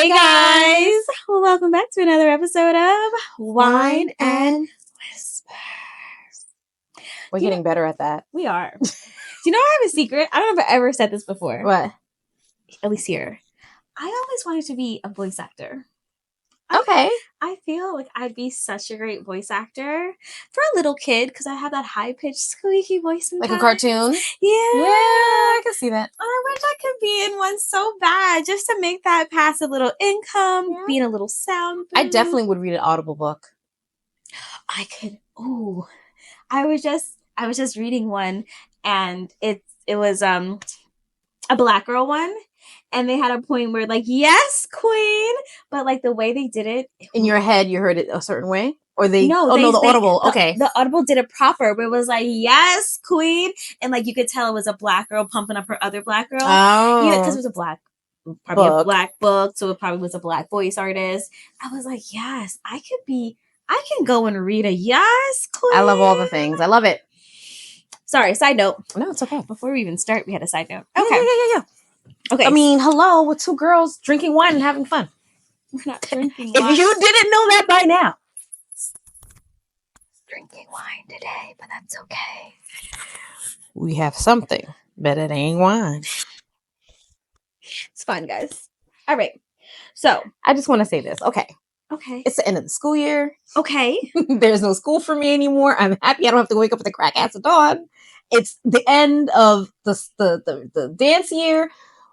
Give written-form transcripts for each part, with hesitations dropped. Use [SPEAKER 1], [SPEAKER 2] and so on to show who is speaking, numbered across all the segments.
[SPEAKER 1] Hey guys, well, welcome back to another episode of Wine and Whispers.
[SPEAKER 2] We're getting better at that.
[SPEAKER 1] We are. Do you know I have a secret? I don't know if I ever said this before.
[SPEAKER 2] What?
[SPEAKER 1] At least here. I always wanted to be a voice actor.
[SPEAKER 2] Okay.
[SPEAKER 1] I feel like I'd be such a great voice actor for a little kid because I have that high-pitched, squeaky voice.
[SPEAKER 2] Like a cartoon?
[SPEAKER 1] Yeah.
[SPEAKER 2] Yeah, I can see that.
[SPEAKER 1] I wish I could be in one so bad just to make that passive little income, being a little sound.
[SPEAKER 2] I definitely would read an Audible book.
[SPEAKER 1] I could. Ooh, I was just reading one, and it was a Black girl one, and they had a point where like, yes, queen, but like the way they did it
[SPEAKER 2] in your head, you heard it a certain way, or they?
[SPEAKER 1] No,
[SPEAKER 2] the Audible. Okay,
[SPEAKER 1] the Audible did it proper, but it was like, yes, queen, and like you could tell it was a Black girl pumping up her other Black girl.
[SPEAKER 2] Oh,
[SPEAKER 1] because it was a Black. Probably a Black book, so it probably was a Black voice artist. I was like, yes, I can go and read a yes, queen.
[SPEAKER 2] I love all the things. I love it.
[SPEAKER 1] Sorry, side note.
[SPEAKER 2] No, it's okay.
[SPEAKER 1] Before we even start, we had a side note. Okay.
[SPEAKER 2] Yeah.
[SPEAKER 1] Okay.
[SPEAKER 2] I mean, hello, with two girls drinking wine and having fun.
[SPEAKER 1] We're not drinking wine.
[SPEAKER 2] If you didn't know that by now.
[SPEAKER 1] Drinking wine today, but that's okay.
[SPEAKER 2] We have something, but it ain't wine.
[SPEAKER 1] It's fine, guys. All right. So,
[SPEAKER 2] I just want to say this. Okay.
[SPEAKER 1] It's
[SPEAKER 2] the end of the school year.
[SPEAKER 1] Okay.
[SPEAKER 2] There's no school for me anymore. I'm happy I don't have to wake up with the crack ass of dawn. It's the end of the dance year.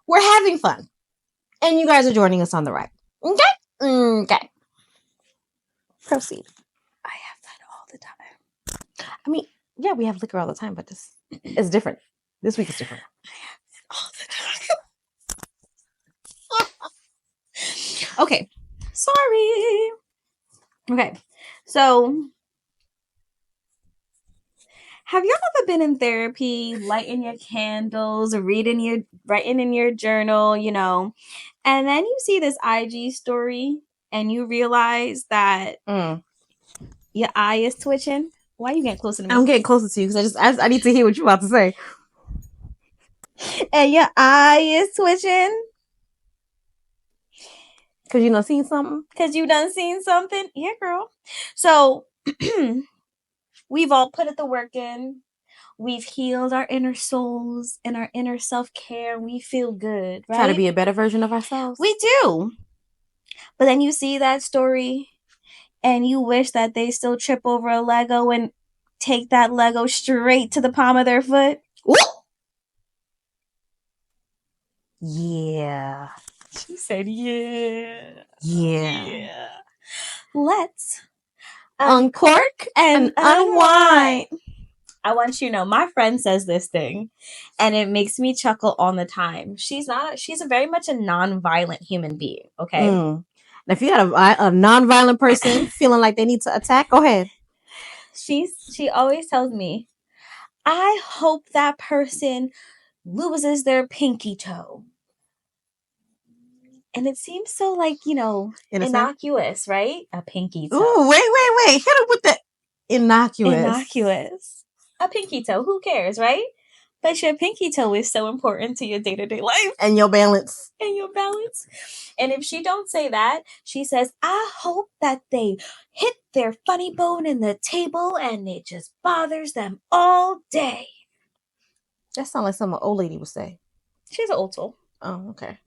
[SPEAKER 2] We're having fun. And you guys are joining us on the ride. Okay. Proceed.
[SPEAKER 1] I have that all the time.
[SPEAKER 2] I mean, yeah, we have liquor all the time, but this is different. This week is different.
[SPEAKER 1] I have it all the time. Okay. Sorry. Okay. So, have y'all ever been in therapy, lighting your candles, writing in your journal, and then you see this IG story and you realize that your eye is twitching? Why are you getting closer to me?
[SPEAKER 2] I'm getting closer to you because I need to hear what you're about to say.
[SPEAKER 1] And your eye is twitching?
[SPEAKER 2] Because you done seen something?
[SPEAKER 1] Because you done seen something? Yeah, girl. So, we've all put the work in. We've healed our inner souls and our inner self-care. We feel good, right?
[SPEAKER 2] Try to be a better version of ourselves.
[SPEAKER 1] We do. But then you see that story and you wish that they still trip over a Lego and take that Lego straight to the palm of their foot.
[SPEAKER 2] Ooh. Yeah.
[SPEAKER 1] She said, yeah.
[SPEAKER 2] Yeah.
[SPEAKER 1] Let's uncork and unwind. I want you to know, my friend says this thing, and it makes me chuckle all the time. She's a very much a non-violent human being, okay?
[SPEAKER 2] And if you had a non-violent person feeling like they need to attack, go ahead.
[SPEAKER 1] She always tells me, I hope that person loses their pinky toe. And it seems so like, innocuous, right? A pinky toe.
[SPEAKER 2] Ooh, wait. Hit him with the innocuous.
[SPEAKER 1] A pinky toe. Who cares, right? But your pinky toe is so important to your day-to-day life.
[SPEAKER 2] And your balance.
[SPEAKER 1] And if she don't say that, she says, I hope that they hit their funny bone in the table and it just bothers them all day.
[SPEAKER 2] That sounds like something an old lady would say.
[SPEAKER 1] She's an old soul.
[SPEAKER 2] Oh, okay.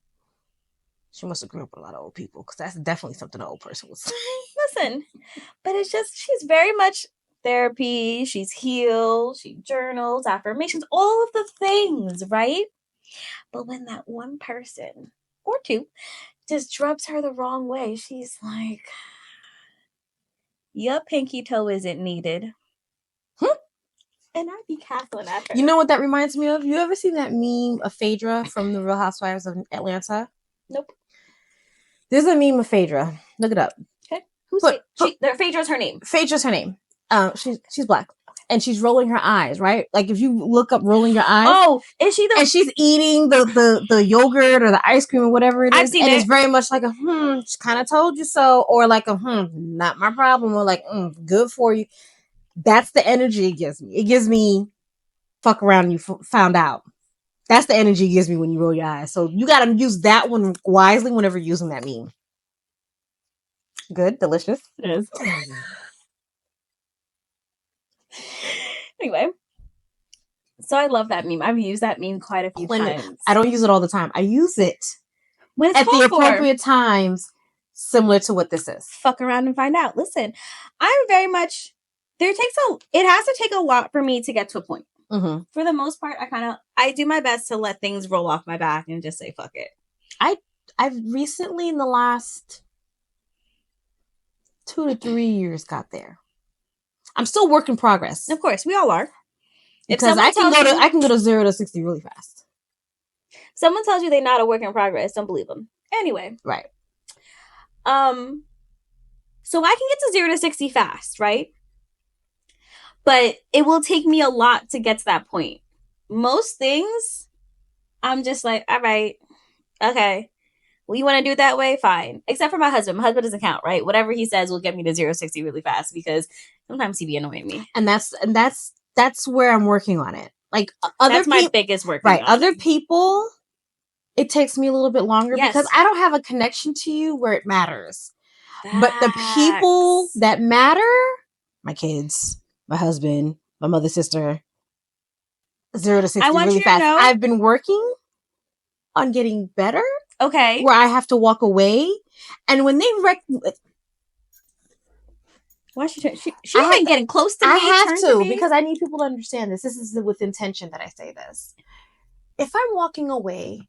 [SPEAKER 2] She must have grew up with a lot of old people because that's definitely something an old person would say.
[SPEAKER 1] Listen, but it's just, she's very much therapy. She's healed. She journals, affirmations, all of the things, right? But when that one person or two just rubs her the wrong way, she's like, your pinky toe isn't needed. And I'd be cackling at her.
[SPEAKER 2] You know what that reminds me of? You ever seen that meme of Phaedra from The Real Housewives of Atlanta?
[SPEAKER 1] Nope.
[SPEAKER 2] There's a meme of Phaedra. Look it up.
[SPEAKER 1] Okay. Phaedra's her name.
[SPEAKER 2] Phaedra's her name. She's black. And she's rolling her eyes, right? Like if you look up rolling your eyes.
[SPEAKER 1] Oh, is she
[SPEAKER 2] and she's eating the yogurt or the ice cream or whatever it is.
[SPEAKER 1] I've seen
[SPEAKER 2] and
[SPEAKER 1] it.
[SPEAKER 2] It's very much like she kind of told you so, or like not my problem, or like good for you. That's the energy it gives me. It gives me fuck around and you found out. That's the energy it gives me when you roll your eyes. So you got to use that one wisely whenever you're using that meme. Good, delicious.
[SPEAKER 1] It is. Anyway, so I love that meme. I've used that meme quite a few times.
[SPEAKER 2] I don't use it all the time. I use it
[SPEAKER 1] when it's
[SPEAKER 2] at the
[SPEAKER 1] called for.
[SPEAKER 2] appropriate times, similar to what this is.
[SPEAKER 1] Fuck around and find out. Listen, I'm very much. It has to take a lot for me to get to a point.
[SPEAKER 2] Mm-hmm.
[SPEAKER 1] For the most part, I do my best to let things roll off my back and just say fuck it.
[SPEAKER 2] I've recently, in the last 2 to 3 years, got there. I'm still work in progress.
[SPEAKER 1] Of course, we all are.
[SPEAKER 2] Because I can go to 0 to 60 really fast.
[SPEAKER 1] Someone tells you they're not a work in progress, don't believe them. Anyway.
[SPEAKER 2] Right.
[SPEAKER 1] So I can get to 0 to 60 fast, right? But it will take me a lot to get to that point. Most things, I'm just like, all right, okay. Well, you want to do it that way? Fine. Except for my husband. My husband doesn't count, right? Whatever he says will get me to 0 to 60 really fast because sometimes he be annoying me.
[SPEAKER 2] And that's where I'm working on it. Like
[SPEAKER 1] that's my biggest work.
[SPEAKER 2] Right. Other people, it takes me a little bit longer because I don't have a connection to you where it matters. But the people that matter, my kids, my husband, my mother, sister, 0 to 60 really fast. I've been working on getting better.
[SPEAKER 1] Okay.
[SPEAKER 2] Where I have to walk away. And when they
[SPEAKER 1] why she ain't getting close to me.
[SPEAKER 2] I have to because I need people to understand this. This is with intention that I say this. If I'm walking away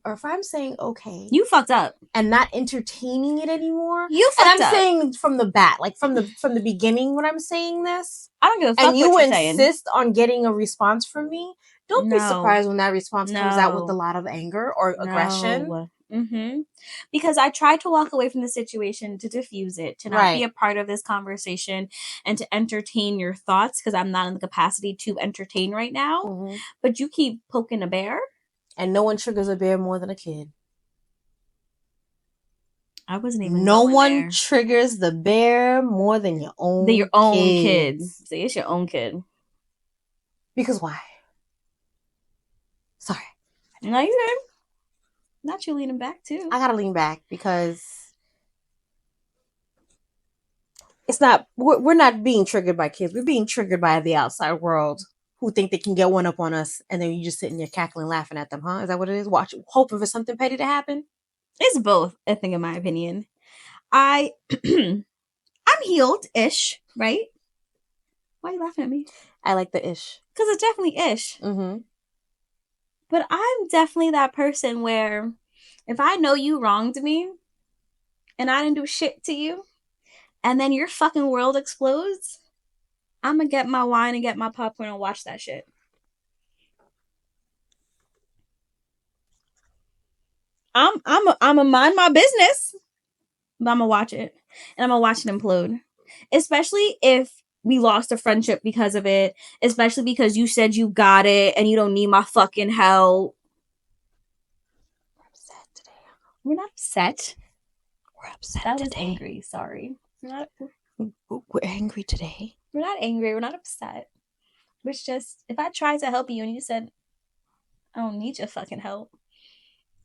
[SPEAKER 2] or if I'm saying okay,
[SPEAKER 1] you fucked up
[SPEAKER 2] and not entertaining it anymore,
[SPEAKER 1] you fucked up.
[SPEAKER 2] And I'm saying from the bat, like from the beginning when I'm saying this,
[SPEAKER 1] I don't give a fuck.
[SPEAKER 2] And you insist on getting a response from me. Don't be surprised when that response comes out with a lot of anger or aggression.
[SPEAKER 1] Mm-hmm. Because I tried to walk away from the situation to diffuse it, to not be a part of this conversation and to entertain your thoughts because I'm not in the capacity to entertain right now. Mm-hmm. But you keep poking a bear.
[SPEAKER 2] And no one triggers a bear more than a kid.
[SPEAKER 1] I wasn't even.
[SPEAKER 2] No one triggers the bear more than your own.
[SPEAKER 1] Kids. See, it's your own kid.
[SPEAKER 2] Because why? Sorry.
[SPEAKER 1] No, you good. Not you leaning back too.
[SPEAKER 2] I gotta lean back because it's not. We're not being triggered by kids. We're being triggered by the outside world who think they can get one up on us, and then you just sitting there cackling, laughing at them. Huh? Is that what it is? Hoping for something petty to happen.
[SPEAKER 1] It's both, I think, in my opinion. I'm healed-ish, right? Why are you laughing at me?
[SPEAKER 2] I like the ish.
[SPEAKER 1] Because it's definitely ish.
[SPEAKER 2] Mm-hmm.
[SPEAKER 1] But I'm definitely that person where if I know you wronged me and I didn't do shit to you and then your fucking world explodes, I'm going to get my wine and get my popcorn and watch that shit. I'm a mind my business, but I'm gonna watch it, and I'm gonna watch it implode. Especially if we lost a friendship because of it. Especially because you said you got it and you don't need my fucking help. We're upset today. We're not upset.
[SPEAKER 2] We're upset.
[SPEAKER 1] That was angry. Sorry.
[SPEAKER 2] We're angry today.
[SPEAKER 1] We're not angry. We're not upset. It's just if I tried to help you and you said I don't need your fucking help.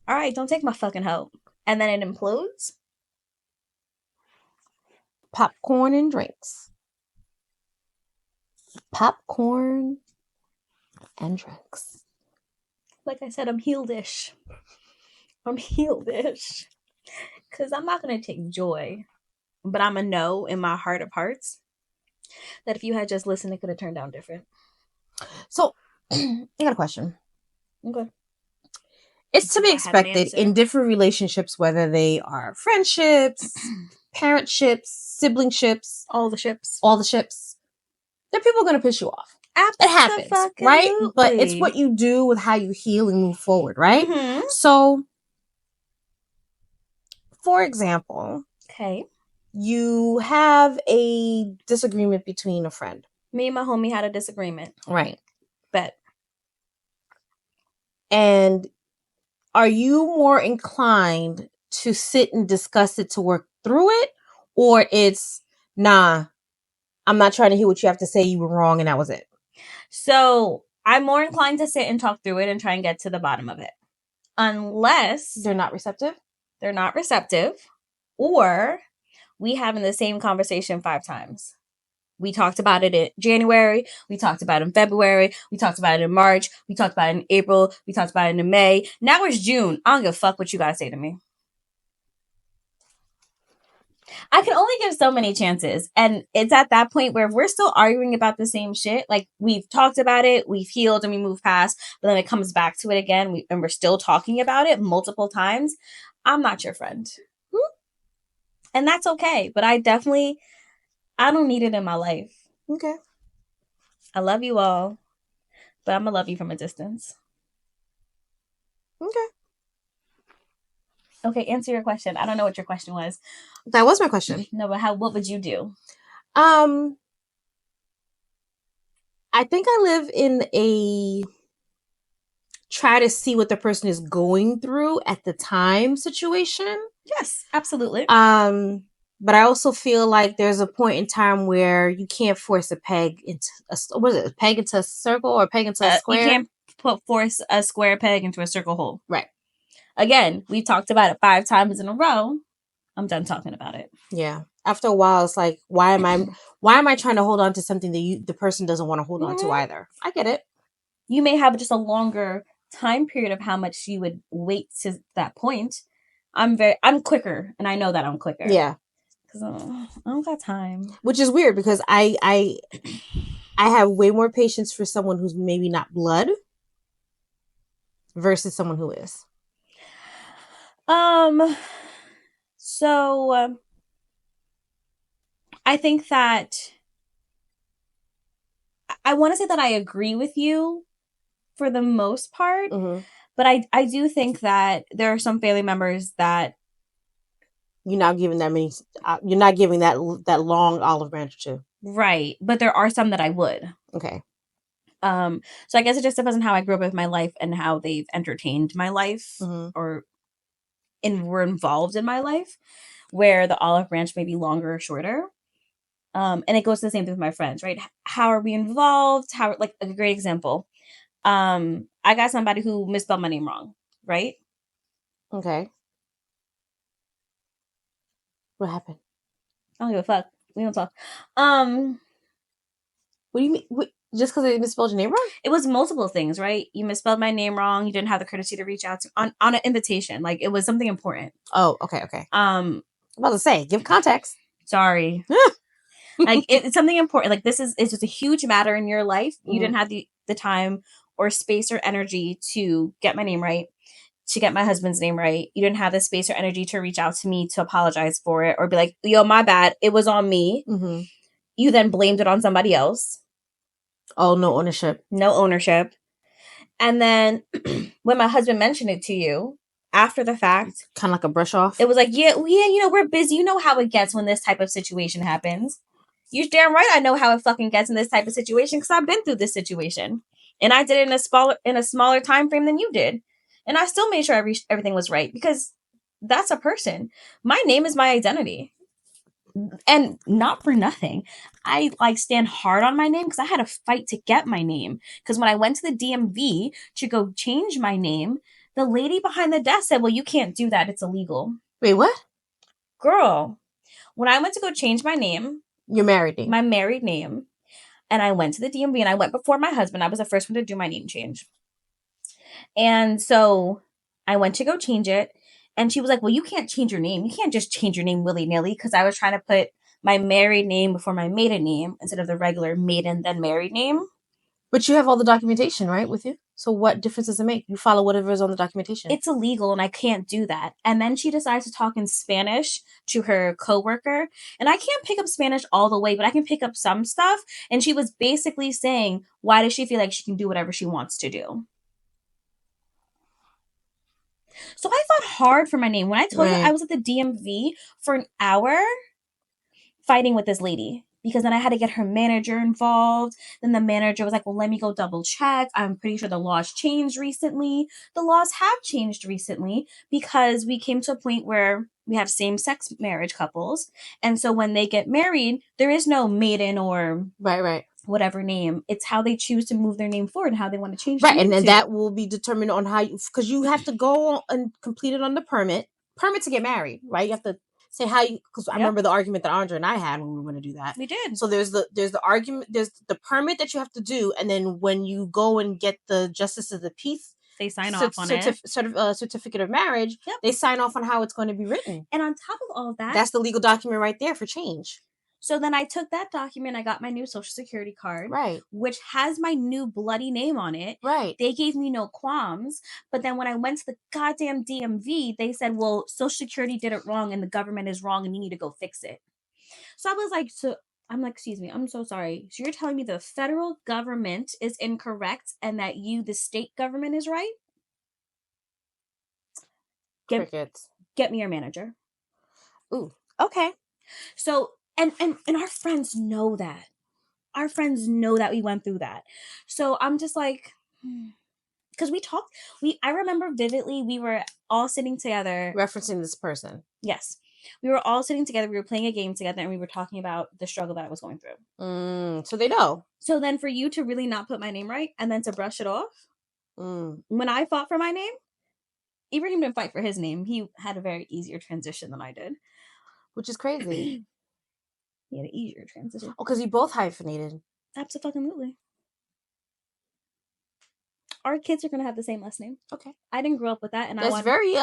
[SPEAKER 1] All right, don't take my fucking help. And then it implodes.
[SPEAKER 2] Popcorn and drinks. Popcorn and drinks.
[SPEAKER 1] Like I said, I'm healed-ish. Because I'm not going to take joy. But I'm a know in my heart of hearts that if you had just listened, it could have turned out different.
[SPEAKER 2] So, I got a question.
[SPEAKER 1] Okay.
[SPEAKER 2] It's to be expected in different relationships, whether they are friendships, parentships, siblingships,
[SPEAKER 1] all the ships,
[SPEAKER 2] there are people going to piss you off.
[SPEAKER 1] Absolutely.
[SPEAKER 2] It happens, right? But it's what you do with how you heal and move forward, right?
[SPEAKER 1] Mm-hmm.
[SPEAKER 2] So, for example,
[SPEAKER 1] okay,
[SPEAKER 2] you have a disagreement between a friend.
[SPEAKER 1] Me and my homie had a disagreement.
[SPEAKER 2] Right.
[SPEAKER 1] Bet.
[SPEAKER 2] And are you more inclined to sit and discuss it to work through it? Or it's, nah, I'm not trying to hear what you have to say. You were wrong and that was it.
[SPEAKER 1] So I'm more inclined to sit and talk through it and try and get to the bottom of it. Unless
[SPEAKER 2] They're not receptive?
[SPEAKER 1] they're not receptive, or we having the same conversation 5 times. We talked about it in January. We talked about it in February. We talked about it in March. We talked about it in April. We talked about it in May. Now it's June. I don't give a fuck what you gotta say to me. I can only give so many chances. And it's at that point where if we're still arguing about the same shit, like we've talked about it, we've healed and we move past, but then it comes back to it again and we're still talking about it multiple times, I'm not your friend. And that's okay. But I don't need it in my life.
[SPEAKER 2] Okay.
[SPEAKER 1] I love you all, but I'm going to love you from a distance.
[SPEAKER 2] Okay.
[SPEAKER 1] Okay, answer your question. I don't know what your question was.
[SPEAKER 2] That was my question.
[SPEAKER 1] No, but what would you do?
[SPEAKER 2] I think I live in a try to see what the person is going through at the time situation.
[SPEAKER 1] Yes, absolutely.
[SPEAKER 2] But I also feel like there's a point in time where you can't force a peg into a peg into a circle or a peg into a square.
[SPEAKER 1] You can't force a square peg into a circle hole.
[SPEAKER 2] Right.
[SPEAKER 1] Again, we talked about it 5 times in a row. I'm done talking about it.
[SPEAKER 2] Yeah. After a while, it's like, why am I trying to hold on to something that the person doesn't want to hold on to either? I get it.
[SPEAKER 1] You may have just a longer time period of how much you would wait to that point. I'm quicker, and I know that I'm quicker.
[SPEAKER 2] Yeah.
[SPEAKER 1] Because I don't got time.
[SPEAKER 2] Which is weird because I have way more patience for someone who's maybe not blood versus someone who is.
[SPEAKER 1] So I think that I want to say that I agree with you for the most part, but I do think that there are some family members that
[SPEAKER 2] you're not giving that long olive branch to.
[SPEAKER 1] Right, but there are some that I would.
[SPEAKER 2] Okay.
[SPEAKER 1] So I guess it just depends on how I grew up with my life and how they've entertained my life or were involved in my life, where the olive branch may be longer or shorter. And it goes to the same thing with my friends, right? How are we involved? Like a great example. I got somebody who misspelled my name wrong, right?
[SPEAKER 2] Okay. What happened?
[SPEAKER 1] I don't give a fuck. We don't talk.
[SPEAKER 2] What do you mean? Just because they misspelled your name wrong?
[SPEAKER 1] It was multiple things, right? You misspelled my name wrong. You didn't have the courtesy to reach out to on an invitation. Like it was something important.
[SPEAKER 2] Oh, okay. I'm about to say, give context.
[SPEAKER 1] Sorry. Like it's something important. Like it's just a huge matter in your life. You didn't have the time or space or energy to get my name right, to get my husband's name right. You didn't have the space or energy to reach out to me to apologize for it or be like, yo, my bad. It was on me. You then blamed it on somebody else.
[SPEAKER 2] Oh, no ownership.
[SPEAKER 1] No ownership. And then when my husband mentioned it to you after the fact,
[SPEAKER 2] kind of like a brush off.
[SPEAKER 1] It was like, yeah, we're busy. You know how it gets when this type of situation happens. You're damn right I know how it fucking gets in this type of situation because I've been through this situation. And I did it in a smaller time frame than you did. And I still made sure everything was right because that's a person. My name is my identity. And not for nothing, I stand hard on my name because I had to fight to get my name. Because when I went to the DMV to go change my name, the lady behind the desk said, well, you can't do that. It's illegal.
[SPEAKER 2] Wait, what?
[SPEAKER 1] Girl, when I went to go change my name.
[SPEAKER 2] Your married name.
[SPEAKER 1] My married name. And I went to the DMV and I went before my husband. I was the first one to do my name change. And so I went to go change it. And she was like, well, you can't change your name. You can't just change your name willy-nilly because I was trying to put my married name before my maiden name instead of the regular maiden then married name.
[SPEAKER 2] But you have all the documentation, right, with you? So what difference does it make? You follow whatever is on the documentation.
[SPEAKER 1] It's illegal and I can't do that. And then she decides to talk in Spanish to her coworker. And I can't pick up Spanish all the way, but I can pick up some stuff. And she was basically saying, why does she feel like she can do whatever she wants to do? So I fought hard for my name. When I told you I was at the DMV for an hour fighting with this lady. Because then I had to get her manager involved. Then the manager was like, well, let me go double check. I'm pretty sure the laws changed recently. The laws have changed recently because we came to a point where we have same-sex marriage couples. And so when they get married, there is no maiden or
[SPEAKER 2] right
[SPEAKER 1] whatever name. It's how they choose to move their name forward and how they want to change
[SPEAKER 2] Right,
[SPEAKER 1] their name
[SPEAKER 2] and then
[SPEAKER 1] to.
[SPEAKER 2] that will be determined on how you, because you have to go and complete it on the permit to get married, right? You have to say how you, because I
[SPEAKER 1] Yep.
[SPEAKER 2] remember the argument that Andra and I had when we were going to do that.
[SPEAKER 1] We did.
[SPEAKER 2] So there's the argument, there's the permit that you have to do, and then when you go and get the justice of the peace,
[SPEAKER 1] They sign off on it.
[SPEAKER 2] certificate of marriage,
[SPEAKER 1] Yep.
[SPEAKER 2] they sign off on how it's going to be written.
[SPEAKER 1] And on top of all of that,
[SPEAKER 2] That's the legal document right there for change.
[SPEAKER 1] So then I took that document, I got my new social security card,
[SPEAKER 2] Right,
[SPEAKER 1] which has my new bloody name on it.
[SPEAKER 2] right.
[SPEAKER 1] They gave me no qualms. But then when I went to the goddamn DMV, they said, well, social security did it wrong and the government is wrong and you need to go fix it. So I was like, I'm like, excuse me, I'm so sorry. So you're telling me the federal government is incorrect and that you, the state government, is right?
[SPEAKER 2] Crickets.
[SPEAKER 1] Get me your manager.
[SPEAKER 2] Ooh, okay.
[SPEAKER 1] So and our friends know that. Our friends know that we went through that. So I'm just like, because we talked, I remember vividly, we were all sitting together.
[SPEAKER 2] Referencing this person.
[SPEAKER 1] Yes. We were all sitting together. We were playing a game together and we were talking about the struggle that I was going through.
[SPEAKER 2] So they know.
[SPEAKER 1] So then for you to really not put my name right and then to brush it off, when I fought for my name, Ibrahim didn't fight for his name. He had a very easier transition than I did.
[SPEAKER 2] Which is crazy.
[SPEAKER 1] He had an easier transition.
[SPEAKER 2] Oh, because you both hyphenated.
[SPEAKER 1] Absolutely. Our kids are going to have the same last name.
[SPEAKER 2] Okay.
[SPEAKER 1] I didn't grow up with that. And
[SPEAKER 2] that's very,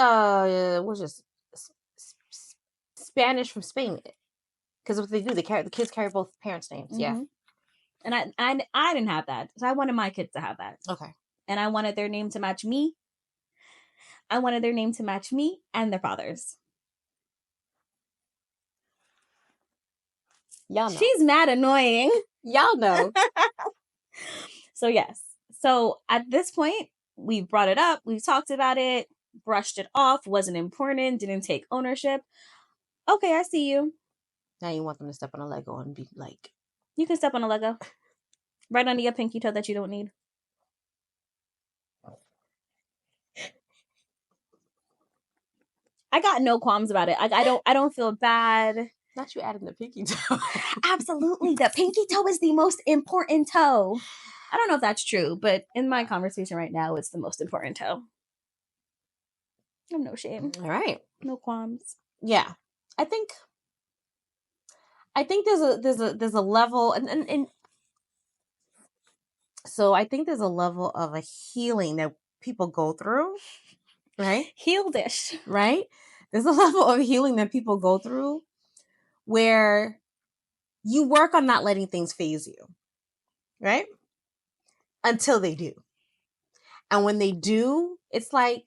[SPEAKER 2] what's just Spanish from Spain. Because what they do, the kids carry both parents' names. Mm-hmm. Yeah.
[SPEAKER 1] And I didn't have that. So I wanted my kids to have that.
[SPEAKER 2] Okay.
[SPEAKER 1] And I wanted their name to match me. I wanted their name to match me and their father's.
[SPEAKER 2] Y'all know.
[SPEAKER 1] She's mad annoying.
[SPEAKER 2] Y'all know.
[SPEAKER 1] So yes. So at this point, we brought it up. We talked about it. Brushed it off. Wasn't important. Didn't take ownership. Okay, I see you.
[SPEAKER 2] Now you want them to step on a Lego and be like...
[SPEAKER 1] You can step on a Lego. Right under your pinky toe that you don't need. I got no qualms about it. I don't feel bad.
[SPEAKER 2] Not you adding the pinky toe.
[SPEAKER 1] Absolutely. The pinky toe is the most important toe. I don't know if that's true, but in my conversation right now, it's the most important toe. I have no shame.
[SPEAKER 2] All right.
[SPEAKER 1] No qualms.
[SPEAKER 2] Yeah. I think there's a level and so I think there's a level of a healing that people go through, right?
[SPEAKER 1] Healed-ish.
[SPEAKER 2] Right? There's a level of healing that people go through where you work on not letting things phase you, right? Until they do. And when they do, it's like,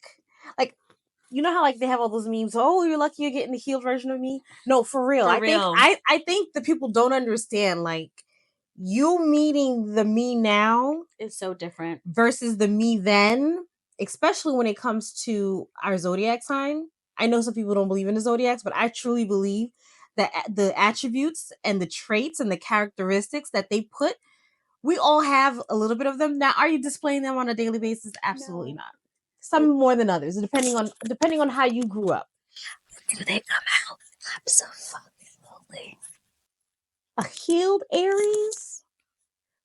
[SPEAKER 2] you know how like they have all those memes, oh, you're lucky you're getting the healed version of me? No, for real. I think the people don't understand, like, you meeting the me now
[SPEAKER 1] is so different
[SPEAKER 2] versus the me then, especially when it comes to our zodiac sign. I know some people don't believe in the zodiacs, but I truly believe that the attributes and the traits and the characteristics that they put, we all have a little bit of them. Now, are you displaying them on a daily basis? Absolutely not. Some more than others, depending on how you grew up.
[SPEAKER 1] Do they come out? Absolutely.
[SPEAKER 2] A healed Aries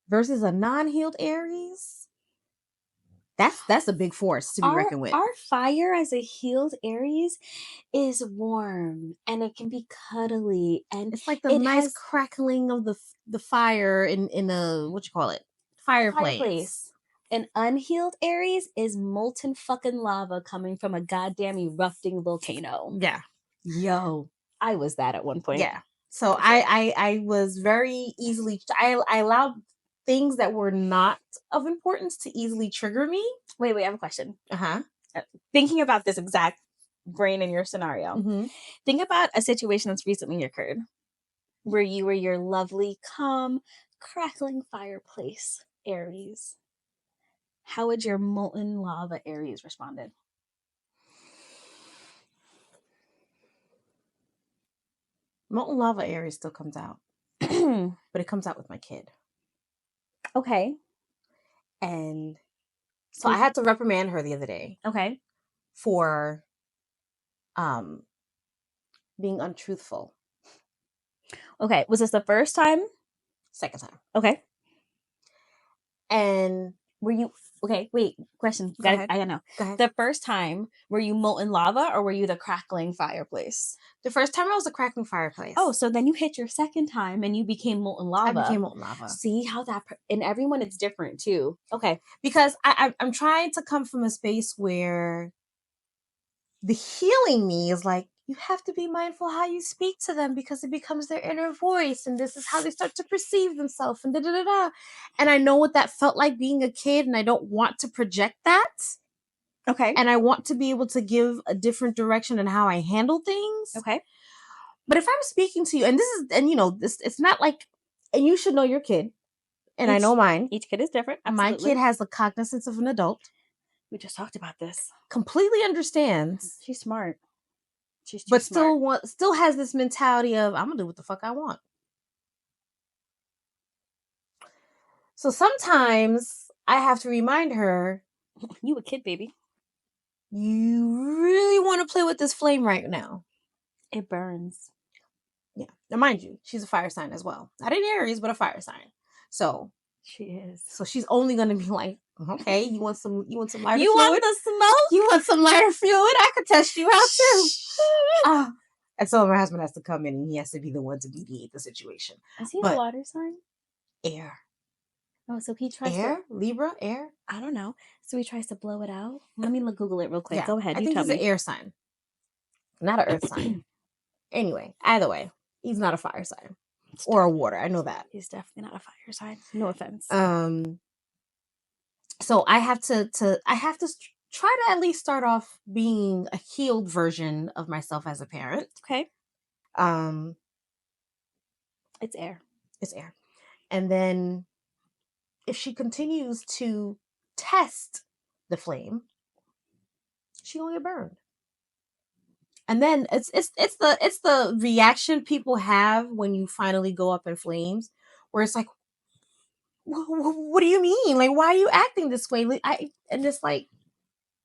[SPEAKER 2] versus a non-healed Aries. That's a big force to be reckoned with.
[SPEAKER 1] Our fire as a healed Aries is warm and it can be cuddly, and
[SPEAKER 2] it's like the nice crackling of the fire in a, what you call it, fireplace.
[SPEAKER 1] An unhealed Aries is molten fucking lava coming from a goddamn erupting volcano.
[SPEAKER 2] Yeah.
[SPEAKER 1] Yo, I was that at one point.
[SPEAKER 2] Yeah. So I was very easily, I allowed things that were not of importance to easily trigger me.
[SPEAKER 1] Wait, I have a question.
[SPEAKER 2] Uh-huh.
[SPEAKER 1] Thinking about this exact brain in your scenario. Mm-hmm. Think about a situation that's recently occurred where you were your lovely, calm, crackling fireplace Aries. How would your molten lava Aries responded?
[SPEAKER 2] Molten lava Aries still comes out. But it comes out with my kid.
[SPEAKER 1] Okay.
[SPEAKER 2] And so I had to reprimand her the other day.
[SPEAKER 1] Okay.
[SPEAKER 2] For being untruthful.
[SPEAKER 1] Okay. Was this the first time?
[SPEAKER 2] Second time.
[SPEAKER 1] Okay.
[SPEAKER 2] And
[SPEAKER 1] Were you okay? Wait, question.
[SPEAKER 2] Go ahead.
[SPEAKER 1] I know.
[SPEAKER 2] Go ahead.
[SPEAKER 1] The first time, were you molten lava or were you the crackling fireplace?
[SPEAKER 2] The first time I was a crackling fireplace.
[SPEAKER 1] Oh, so then you hit your second time and you became molten lava.
[SPEAKER 2] I became molten lava.
[SPEAKER 1] See how that and everyone it's different too. Okay,
[SPEAKER 2] because I'm trying to come from a space where the healing me is like, you have to be mindful how you speak to them because it becomes their inner voice and this is how they start to perceive themselves and da-da-da-da. And I know what that felt like being a kid and I don't want to project that.
[SPEAKER 1] Okay.
[SPEAKER 2] And I want to be able to give a different direction in how I handle things.
[SPEAKER 1] Okay.
[SPEAKER 2] But if I'm speaking to you, and this is, and you know, this, it's not like, and you should know your kid. And I know mine.
[SPEAKER 1] Each kid is different. Absolutely.
[SPEAKER 2] My kid has the cognizance of an adult.
[SPEAKER 1] We just talked about this.
[SPEAKER 2] Completely understands.
[SPEAKER 1] She's smart. She's too
[SPEAKER 2] but
[SPEAKER 1] smart.
[SPEAKER 2] still has this mentality of I'm gonna do what the fuck I want. So sometimes I have to remind her,
[SPEAKER 1] you a kid, baby.
[SPEAKER 2] You really want to play with this flame right now.
[SPEAKER 1] It burns.
[SPEAKER 2] Yeah. Now mind you, she's a fire sign as well. Not an Aries, but a fire sign. So
[SPEAKER 1] she is.
[SPEAKER 2] So she's only gonna be like, okay, you want some lighter fluid?
[SPEAKER 1] You want the smoke?
[SPEAKER 2] You want some lighter fluid? I could test you out too. And so my husband has to come in and he has to be the one to mediate the situation.
[SPEAKER 1] Is he a water sign?
[SPEAKER 2] Air.
[SPEAKER 1] Oh, so he tries
[SPEAKER 2] air? Libra? Air?
[SPEAKER 1] I don't know. So he tries to blow it out? Let me Google it real quick.
[SPEAKER 2] Yeah,
[SPEAKER 1] go ahead.
[SPEAKER 2] I think he's an air sign. Not an earth sign. Anyway, either way, he's not a fire sign. Or a water. I know that.
[SPEAKER 1] He's definitely not a fire sign. No offense.
[SPEAKER 2] So I have to try to at least start off being a healed version of myself as a parent.
[SPEAKER 1] Okay. It's air.
[SPEAKER 2] It's air. And then if she continues to test the flame, she gonna get burned. And then it's the reaction people have when you finally go up in flames, where it's like, what do you mean? Like, why are you acting this way? And it's like,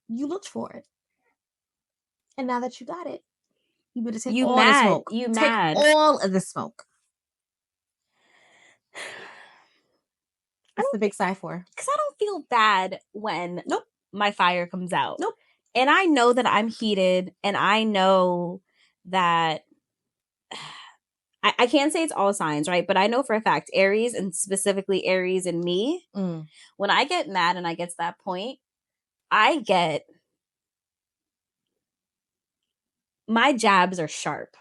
[SPEAKER 2] you looked for it, and now that you got it, you better take all the smoke.
[SPEAKER 1] Take
[SPEAKER 2] all of the smoke. That's the big sigh for.
[SPEAKER 1] Because I don't feel bad when my fire comes out.
[SPEAKER 2] Nope.
[SPEAKER 1] And I know that I'm heated, and I know that I can't say it's all signs, right? But I know for a fact, Aries, and specifically Aries and me, when I get mad and I get to that point, my jabs are sharp.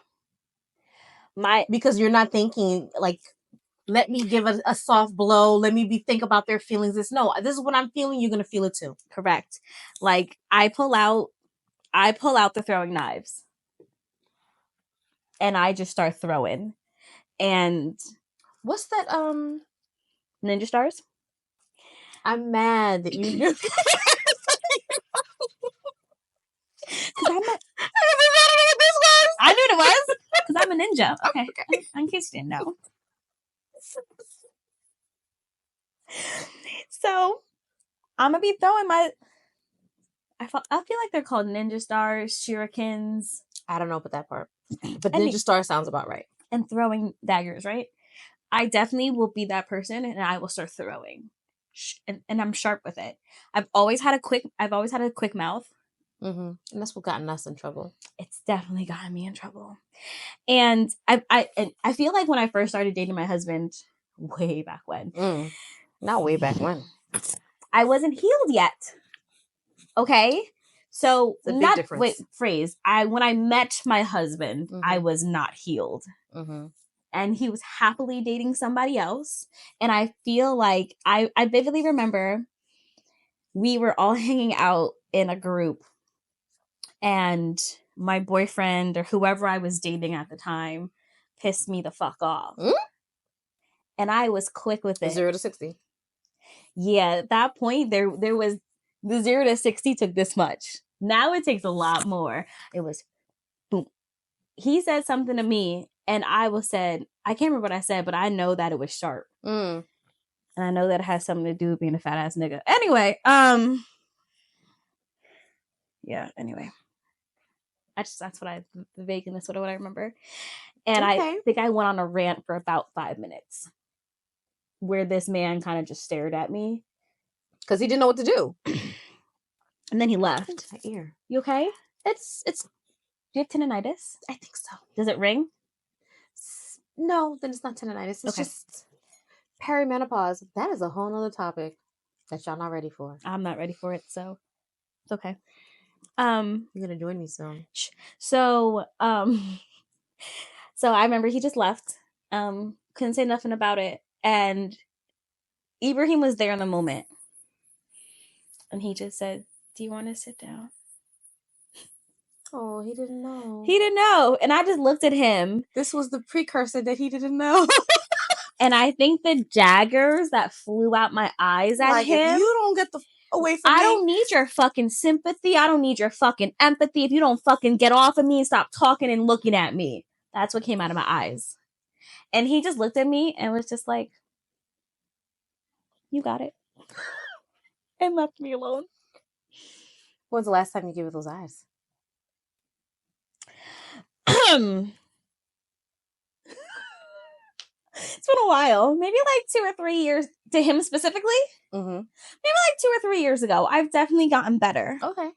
[SPEAKER 2] Because you're not thinking like, let me give a soft blow. Let me think about their feelings. This is what I'm feeling. You're going to feel it too.
[SPEAKER 1] Correct. Like I pull out the throwing knives and I just start throwing. And
[SPEAKER 2] what's that?
[SPEAKER 1] Ninja stars?
[SPEAKER 2] I'm mad that you do.
[SPEAKER 1] I knew it was because I'm a ninja. Okay. In case you didn't know. So I'm gonna be throwing my. I feel like they're called ninja stars, shurikens.
[SPEAKER 2] I don't know about that part, but ninja star sounds about right.
[SPEAKER 1] And throwing daggers, right? I definitely will be that person, and I will start throwing, and I'm sharp with it. I've always had a quick mouth.
[SPEAKER 2] Mm-hmm. And that's what gotten us in trouble.
[SPEAKER 1] It's definitely gotten me in trouble. And I feel like when I first started dating my husband, way back when.
[SPEAKER 2] Not way back when.
[SPEAKER 1] I wasn't healed yet. Okay? So when I met my husband, I was not healed.
[SPEAKER 2] Mm-hmm.
[SPEAKER 1] And he was happily dating somebody else. And I feel like I vividly remember we were all hanging out in a group. And my boyfriend or whoever I was dating at the time pissed me the fuck off. And I was quick with it.
[SPEAKER 2] 0 to 60.
[SPEAKER 1] Yeah, at that point, there was the 0 to 60 took this much. Now it takes a lot more. It was boom. He said something to me, and I can't remember what I said, but I know that it was sharp. And I know that it has something to do with being a fat ass nigga. Anyway, yeah, anyway. That's what the vagueness, what I remember. And I think I went on a rant for about 5 minutes where this man kind of just stared at me
[SPEAKER 2] because he didn't know what to do.
[SPEAKER 1] And then he left.
[SPEAKER 2] My ear.
[SPEAKER 1] You okay?
[SPEAKER 2] It's.
[SPEAKER 1] Do you have tinnitus?
[SPEAKER 2] I think so.
[SPEAKER 1] Does it ring?
[SPEAKER 2] No, then it's not tinnitus. It's just perimenopause. That is a whole nother topic that y'all not ready for.
[SPEAKER 1] I'm not ready for it, so it's okay.
[SPEAKER 2] You're gonna join me soon.
[SPEAKER 1] So so I remember he just left. Couldn't say nothing about it. And Ibrahim was there in the moment. And he just said, "Do you want to sit down?"
[SPEAKER 2] Oh, he didn't know.
[SPEAKER 1] He didn't know. And I just looked at him.
[SPEAKER 2] This was the precursor that he didn't know.
[SPEAKER 1] And I think the daggers that flew out my eyes at him.
[SPEAKER 2] If you don't get away from me.
[SPEAKER 1] I don't need your fucking sympathy. I don't need your fucking empathy. If you don't fucking get off of me and stop talking and looking at me. That's what came out of my eyes. And he just looked at me and was just like, "You got it." And left me alone.
[SPEAKER 2] When's the last time you gave it those eyes?
[SPEAKER 1] It's been a while. Maybe like 2 or 3 years to him specifically.
[SPEAKER 2] Mm-hmm.
[SPEAKER 1] Maybe like 2 or 3 years ago. I've definitely gotten better.
[SPEAKER 2] Okay.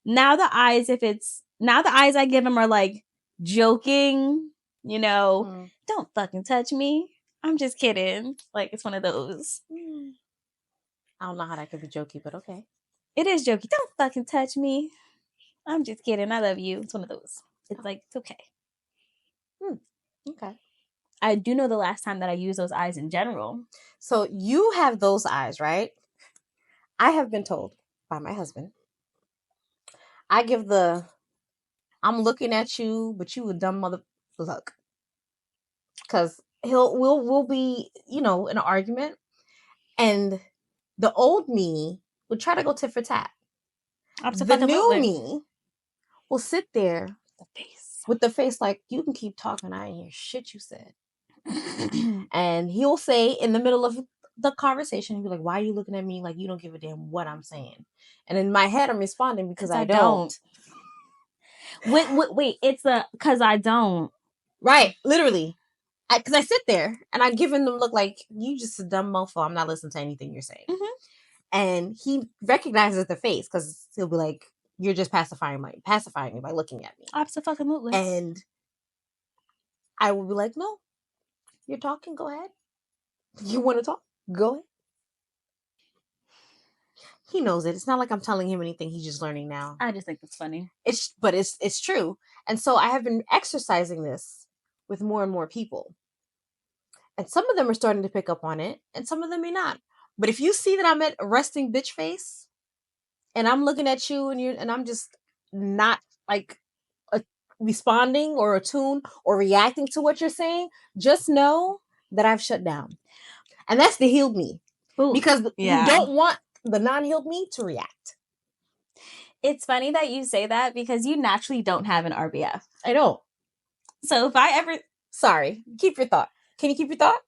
[SPEAKER 1] Now the eyes I give him are like joking, don't fucking touch me. I'm just kidding. Like, it's one of those.
[SPEAKER 2] I don't know how that could be jokey, but okay.
[SPEAKER 1] It is jokey. Don't fucking touch me. I'm just kidding. I love you. It's one of those. It's like, it's okay.
[SPEAKER 2] Okay.
[SPEAKER 1] I do know the last time that I used those eyes in general.
[SPEAKER 2] So you have those eyes, right? I have been told by my husband, I give I'm looking at you, but you a dumb mother look. Because we'll be, in an argument, and the old me would try to go tit for tat. The new me will sit there with the face like, you can keep talking, I ain't hear shit you said. And he'll say in the middle of the conversation, he'll be like, "Why are you looking at me like you don't give a damn what I'm saying?" And in my head, I'm responding because I don't.
[SPEAKER 1] Wait, it's because I don't.
[SPEAKER 2] Right, literally. Because I sit there and I give him the look like, you just a dumb mofo. I'm not listening to anything you're saying.
[SPEAKER 1] Mm-hmm.
[SPEAKER 2] And he recognizes the face because he'll be like, "You're just pacifying me by looking at me."
[SPEAKER 1] Absolutely.
[SPEAKER 2] And I will be like, "No, you're talking. Go ahead. You want to talk? Go ahead." He knows it. It's not like I'm telling him anything. He's just learning now.
[SPEAKER 1] I just think it's funny.
[SPEAKER 2] It's true. And so I have been exercising this with more and more people. And some of them are starting to pick up on it, and some of them may not. But if you see that I'm at a resting bitch face, and I'm looking at you, and I'm just not like responding or attuned or reacting to what you're saying, just know that I've shut down. And that's the healed me. Ooh, because you don't want the non-healed me to react.
[SPEAKER 1] It's funny that you say that because you naturally don't have an RBF.
[SPEAKER 2] I don't.
[SPEAKER 1] So if I ever...
[SPEAKER 2] Sorry. Keep your thought. Can you keep your thought?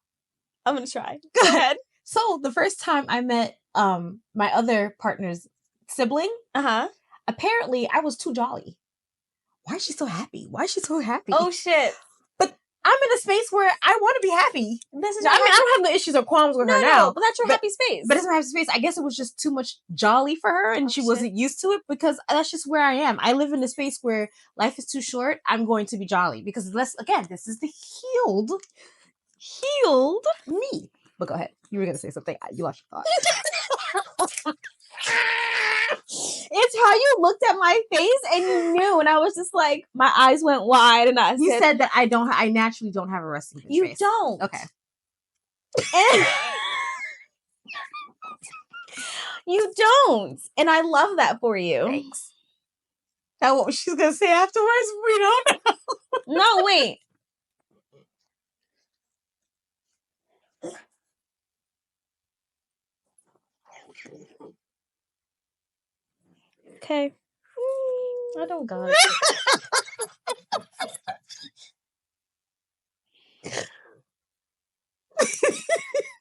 [SPEAKER 1] I'm going to try. Go ahead.
[SPEAKER 2] So the first time I met my other partner's sibling, apparently I was too jolly. Why is she so happy?
[SPEAKER 1] Oh, shit.
[SPEAKER 2] But I'm in a space where I want to be happy. I don't have the issues or qualms with her now.
[SPEAKER 1] But that's your happy space.
[SPEAKER 2] But it's my happy space. I guess it was just too much jolly for her, and she wasn't used to it, because that's just where I am. I live in a space where life is too short. I'm going to be jolly because, this is the healed me. But go ahead. You were going to say something. You lost your thought.
[SPEAKER 1] It's how you looked at my face and you knew, and I was just like, my eyes went wide, and
[SPEAKER 2] you said that I naturally don't have a resting bitch face.
[SPEAKER 1] You don't.
[SPEAKER 2] Okay.
[SPEAKER 1] You don't, and I love that for you.
[SPEAKER 2] Thanks. Now what she's gonna say afterwards, we don't know.
[SPEAKER 1] No, wait. Okay. I don't got it.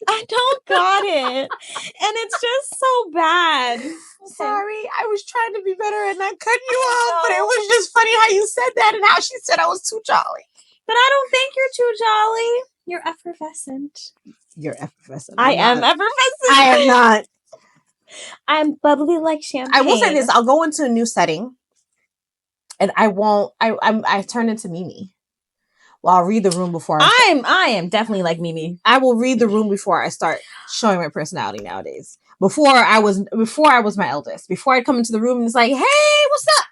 [SPEAKER 1] I don't got it. And it's just so bad.
[SPEAKER 2] Okay. Sorry, I was trying to be better and not cut you off, but it was just funny how you said that and how she said I was too jolly.
[SPEAKER 1] But I don't think you're too jolly. You're effervescent.
[SPEAKER 2] You're effervescent.
[SPEAKER 1] I am effervescent.
[SPEAKER 2] I am not.
[SPEAKER 1] I'm bubbly like champagne.
[SPEAKER 2] I will say this: I'll go into a new setting, and I won't. I turn into Mimi. Well, I'll read the room before
[SPEAKER 1] I am definitely like Mimi.
[SPEAKER 2] I will read the room before I start showing my personality nowadays. Before I was my eldest. Before I'd come into the room and it's like, hey, what's up?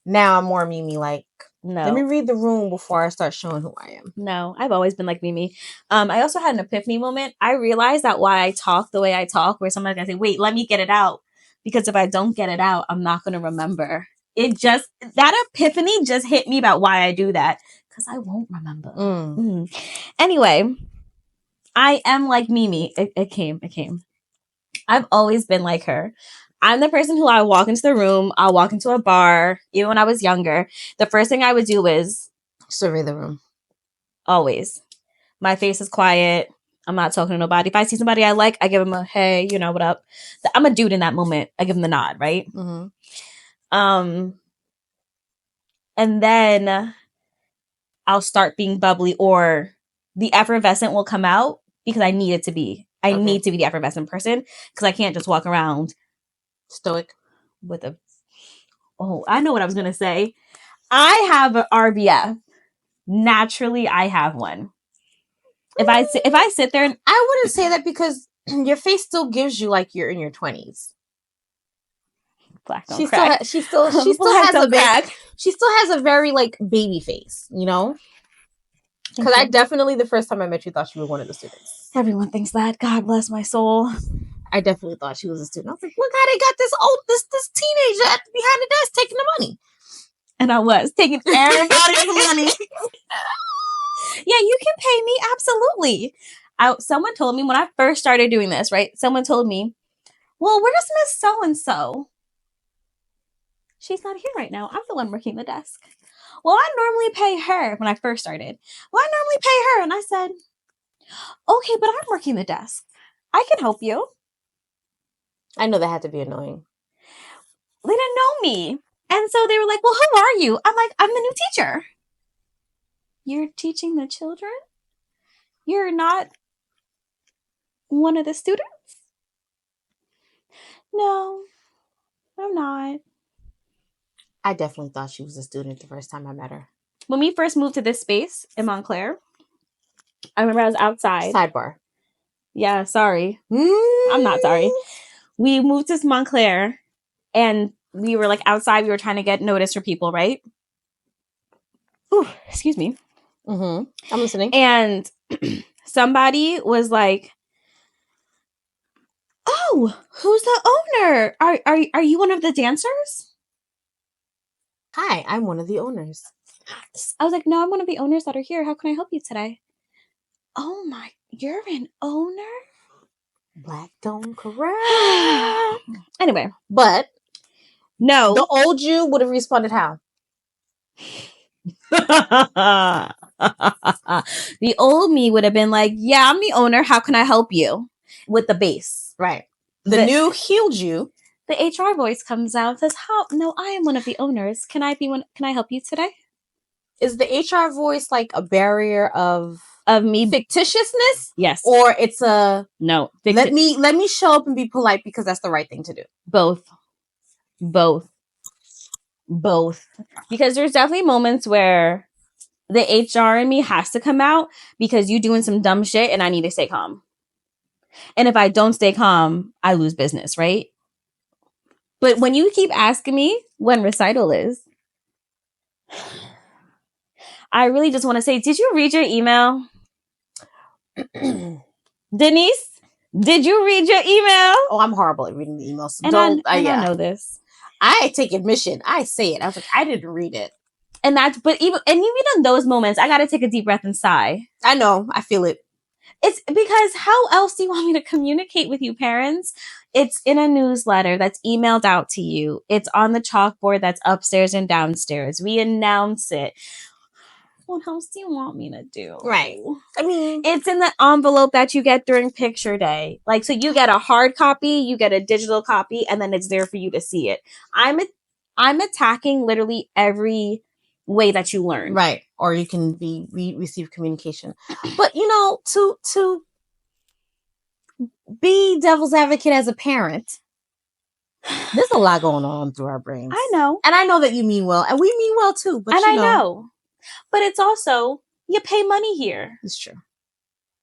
[SPEAKER 2] Now I'm more Mimi, like, let me read the room before I start showing who I am.
[SPEAKER 1] No, I've always been like Mimi. I also had an epiphany moment. I realized that why I talk the way I talk, where somebody's gonna say, wait, let me get it out. Because if I don't get it out, I'm not gonna remember. That epiphany just hit me about why I do that. Because I won't remember. Anyway, I am like Mimi. It came. I've always been like her. I'm the person who I walk into the room, I'll walk into a bar, even when I was younger. The first thing I would do is
[SPEAKER 2] survey the room.
[SPEAKER 1] Always. My face is quiet. I'm not talking to nobody. If I see somebody I like, I give them a, hey, you know, what up? I'm a dude in that moment. I give them the nod, right?
[SPEAKER 2] Mm-hmm.
[SPEAKER 1] And then I'll start being bubbly, or the effervescent will come out because I need it to be. I need to be the effervescent person because I can't just walk around
[SPEAKER 2] stoic
[SPEAKER 1] with a... Oh, I know what I was going to say. I have an RBF. Naturally, I have one. If I sit there and...
[SPEAKER 2] I wouldn't say that because your face still gives you like you're in your 20s.
[SPEAKER 1] Black don't crack.
[SPEAKER 2] She still has a very like baby face, you know? Because I definitely, the first time I met you, thought you were one of the students.
[SPEAKER 1] Everyone thinks that. God bless my soul.
[SPEAKER 2] I definitely thought she was a student. I was like, look how they got this teenager behind the desk taking the money.
[SPEAKER 1] And I was taking everybody's money. Yeah, you can pay me. Absolutely. Someone told me when I first started doing this, right? Someone told me, well, where's Miss So-and-so? She's not here right now. I'm the one working the desk. Well, I normally pay her when I first started. Well, I normally pay her. And I said, okay, but I'm working the desk. I can help you.
[SPEAKER 2] I know that had to be annoying.
[SPEAKER 1] They didn't know me. And so they were like, well, who are you? I'm like, I'm the new teacher. You're teaching the children? You're not one of the students? No, I'm not.
[SPEAKER 2] I definitely thought she was a student the first time I met her.
[SPEAKER 1] When we first moved to this space in Montclair, I remember I was outside.
[SPEAKER 2] Sidebar.
[SPEAKER 1] Yeah, sorry. I'm not sorry. We moved to Montclair and we were like outside. We were trying to get notice for people, right? Ooh, excuse me.
[SPEAKER 2] Mm-hmm. I'm listening.
[SPEAKER 1] And somebody was like, oh, who's the owner? Are you one of the dancers?
[SPEAKER 2] Hi, I'm one of the owners.
[SPEAKER 1] I was like, no, I'm one of the owners that are here. How can I help you today? Oh my, you're an owner?
[SPEAKER 2] Black don't crack.
[SPEAKER 1] Anyway.
[SPEAKER 2] But
[SPEAKER 1] no.
[SPEAKER 2] The old you would have responded how?
[SPEAKER 1] The old me would have been like, yeah, I'm the owner. How can I help you? With the bass.
[SPEAKER 2] Right. The new healed you.
[SPEAKER 1] The HR voice comes out and says, how? No, I am one of the owners. Can I help you today?
[SPEAKER 2] Is the HR voice like a barrier of
[SPEAKER 1] me
[SPEAKER 2] fictitiousness?
[SPEAKER 1] Yes.
[SPEAKER 2] Or it's a
[SPEAKER 1] no.
[SPEAKER 2] Let me show up and be polite because that's the right thing to do.
[SPEAKER 1] Both. Because there's definitely moments where the HR in me has to come out because you doing some dumb shit and I need to stay calm. And if I don't stay calm, I lose business, right? But when you keep asking me when recital is, I really just want to say, did you read your email? Denise, did you read your email?
[SPEAKER 2] Oh, I'm horrible at reading the emails. So
[SPEAKER 1] and I know this.
[SPEAKER 2] I take admission. I say it. I was like, I didn't read it.
[SPEAKER 1] But even in those moments, I got to take a deep breath and sigh.
[SPEAKER 2] I know. I feel it.
[SPEAKER 1] It's because how else do you want me to communicate with you, parents? It's in a newsletter that's emailed out to you. It's on the chalkboard that's upstairs and downstairs. We announce it. What else do you want me to do?
[SPEAKER 2] Right. I mean,
[SPEAKER 1] it's in the envelope that you get during picture day. Like, so you get a hard copy, you get a digital copy, and then it's there for you to see it. I'm attacking literally every way that you learn.
[SPEAKER 2] Right. Or you can receive communication. But, to be devil's advocate as a parent, There's a lot going on through our brains.
[SPEAKER 1] I know.
[SPEAKER 2] And I know that you mean well. And we mean well too. But
[SPEAKER 1] and I know. But it's also, you pay money here.
[SPEAKER 2] It's true.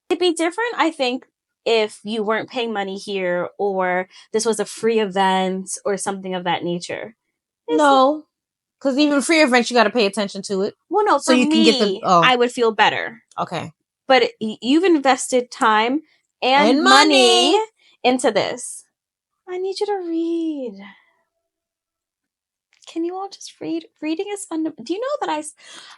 [SPEAKER 1] It'd be different, I think, if you weren't paying money here or this was a free event or something of that nature.
[SPEAKER 2] No. Because even free events, you got to pay attention to it.
[SPEAKER 1] Well, no,
[SPEAKER 2] So
[SPEAKER 1] for
[SPEAKER 2] you
[SPEAKER 1] me,
[SPEAKER 2] can get
[SPEAKER 1] I would feel better.
[SPEAKER 2] Okay.
[SPEAKER 1] But you've invested time and money into this. I need you to read. Can you all just read? Reading is fun. Do you know that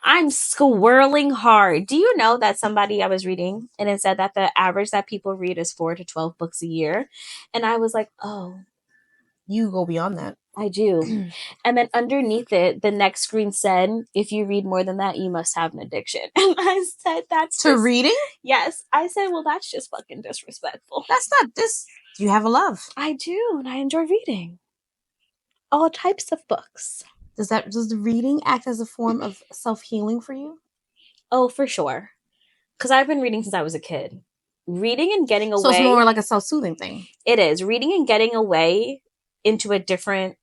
[SPEAKER 1] I'm squirreling hard? Do you know that somebody I was reading and it said that the average that people read is 4 to 12 books a year? And I was like, oh.
[SPEAKER 2] You go beyond that.
[SPEAKER 1] I do. And then underneath it, the next screen said, if you read more than that, you must have an addiction. And I said, that's
[SPEAKER 2] to reading?
[SPEAKER 1] Yes. I said, well, that's just fucking disrespectful.
[SPEAKER 2] That's not this. You have a love.
[SPEAKER 1] I do. And I enjoy reading. All types of books.
[SPEAKER 2] Does the reading act as a form of self-healing for you?
[SPEAKER 1] Oh, for sure. Because I've been reading since I was a kid. Reading and getting away.
[SPEAKER 2] So it's more like a self-soothing thing.
[SPEAKER 1] It is. Reading and getting away into a different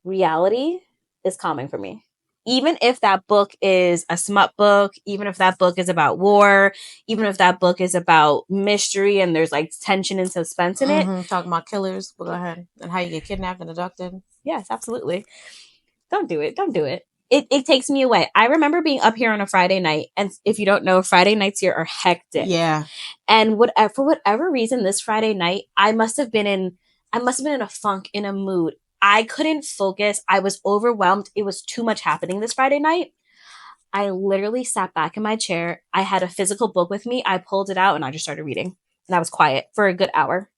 [SPEAKER 1] reality is calming for me. Even if that book is a smut book, even if that book is about war, even if that book is about mystery and there's like tension and suspense in it.
[SPEAKER 2] Talking about killers. Well, go ahead. And how you get kidnapped and abducted.
[SPEAKER 1] Yes, absolutely. Don't do it. Don't do it. It takes me away. I remember being up here on a Friday night. And if you don't know, Friday nights here are hectic.
[SPEAKER 2] Yeah.
[SPEAKER 1] And for whatever reason, this Friday night, I must have been in a funk, in a mood. I couldn't focus. I was overwhelmed. It was too much happening this Friday night. I literally sat back in my chair. I had a physical book with me. I pulled it out and I just started reading. And I was quiet for a good hour.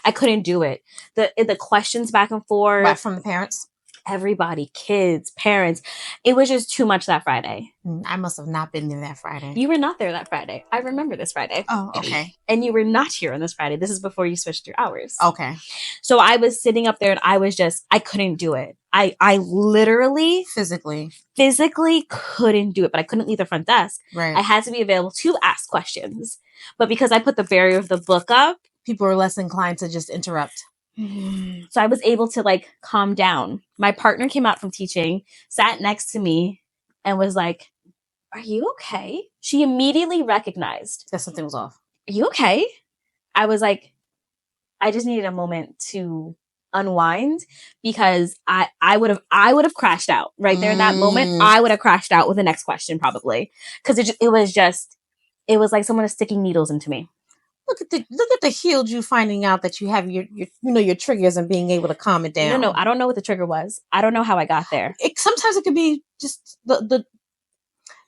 [SPEAKER 1] I couldn't do it. The questions back and forth.
[SPEAKER 2] Right, from the parents?
[SPEAKER 1] Everybody, kids, parents. It was just too much that Friday.
[SPEAKER 2] I must have not been there that Friday.
[SPEAKER 1] You were not there that Friday. I remember this Friday.
[SPEAKER 2] Oh, okay.
[SPEAKER 1] And you were not here on this Friday. This is before you switched your hours.
[SPEAKER 2] Okay.
[SPEAKER 1] So I was sitting up there and I couldn't do it. I literally physically couldn't do it, but I couldn't leave the front desk.
[SPEAKER 2] Right.
[SPEAKER 1] I had to be available to ask questions. But because I put the barrier of the book up,
[SPEAKER 2] people are less inclined to just interrupt.
[SPEAKER 1] So I was able to like calm down. My partner came out from teaching, sat next to me and was like, are you okay? She immediately recognized
[SPEAKER 2] that something was off.
[SPEAKER 1] Are you okay? I was like, I just needed a moment to unwind because I would have crashed out right there in that moment. I would have crashed out with the next question probably because it was like someone was sticking needles into me.
[SPEAKER 2] Look at the healed you finding out that you have your triggers and being able to calm it down.
[SPEAKER 1] No, I don't know what the trigger was. I don't know how I got there.
[SPEAKER 2] Sometimes it could be just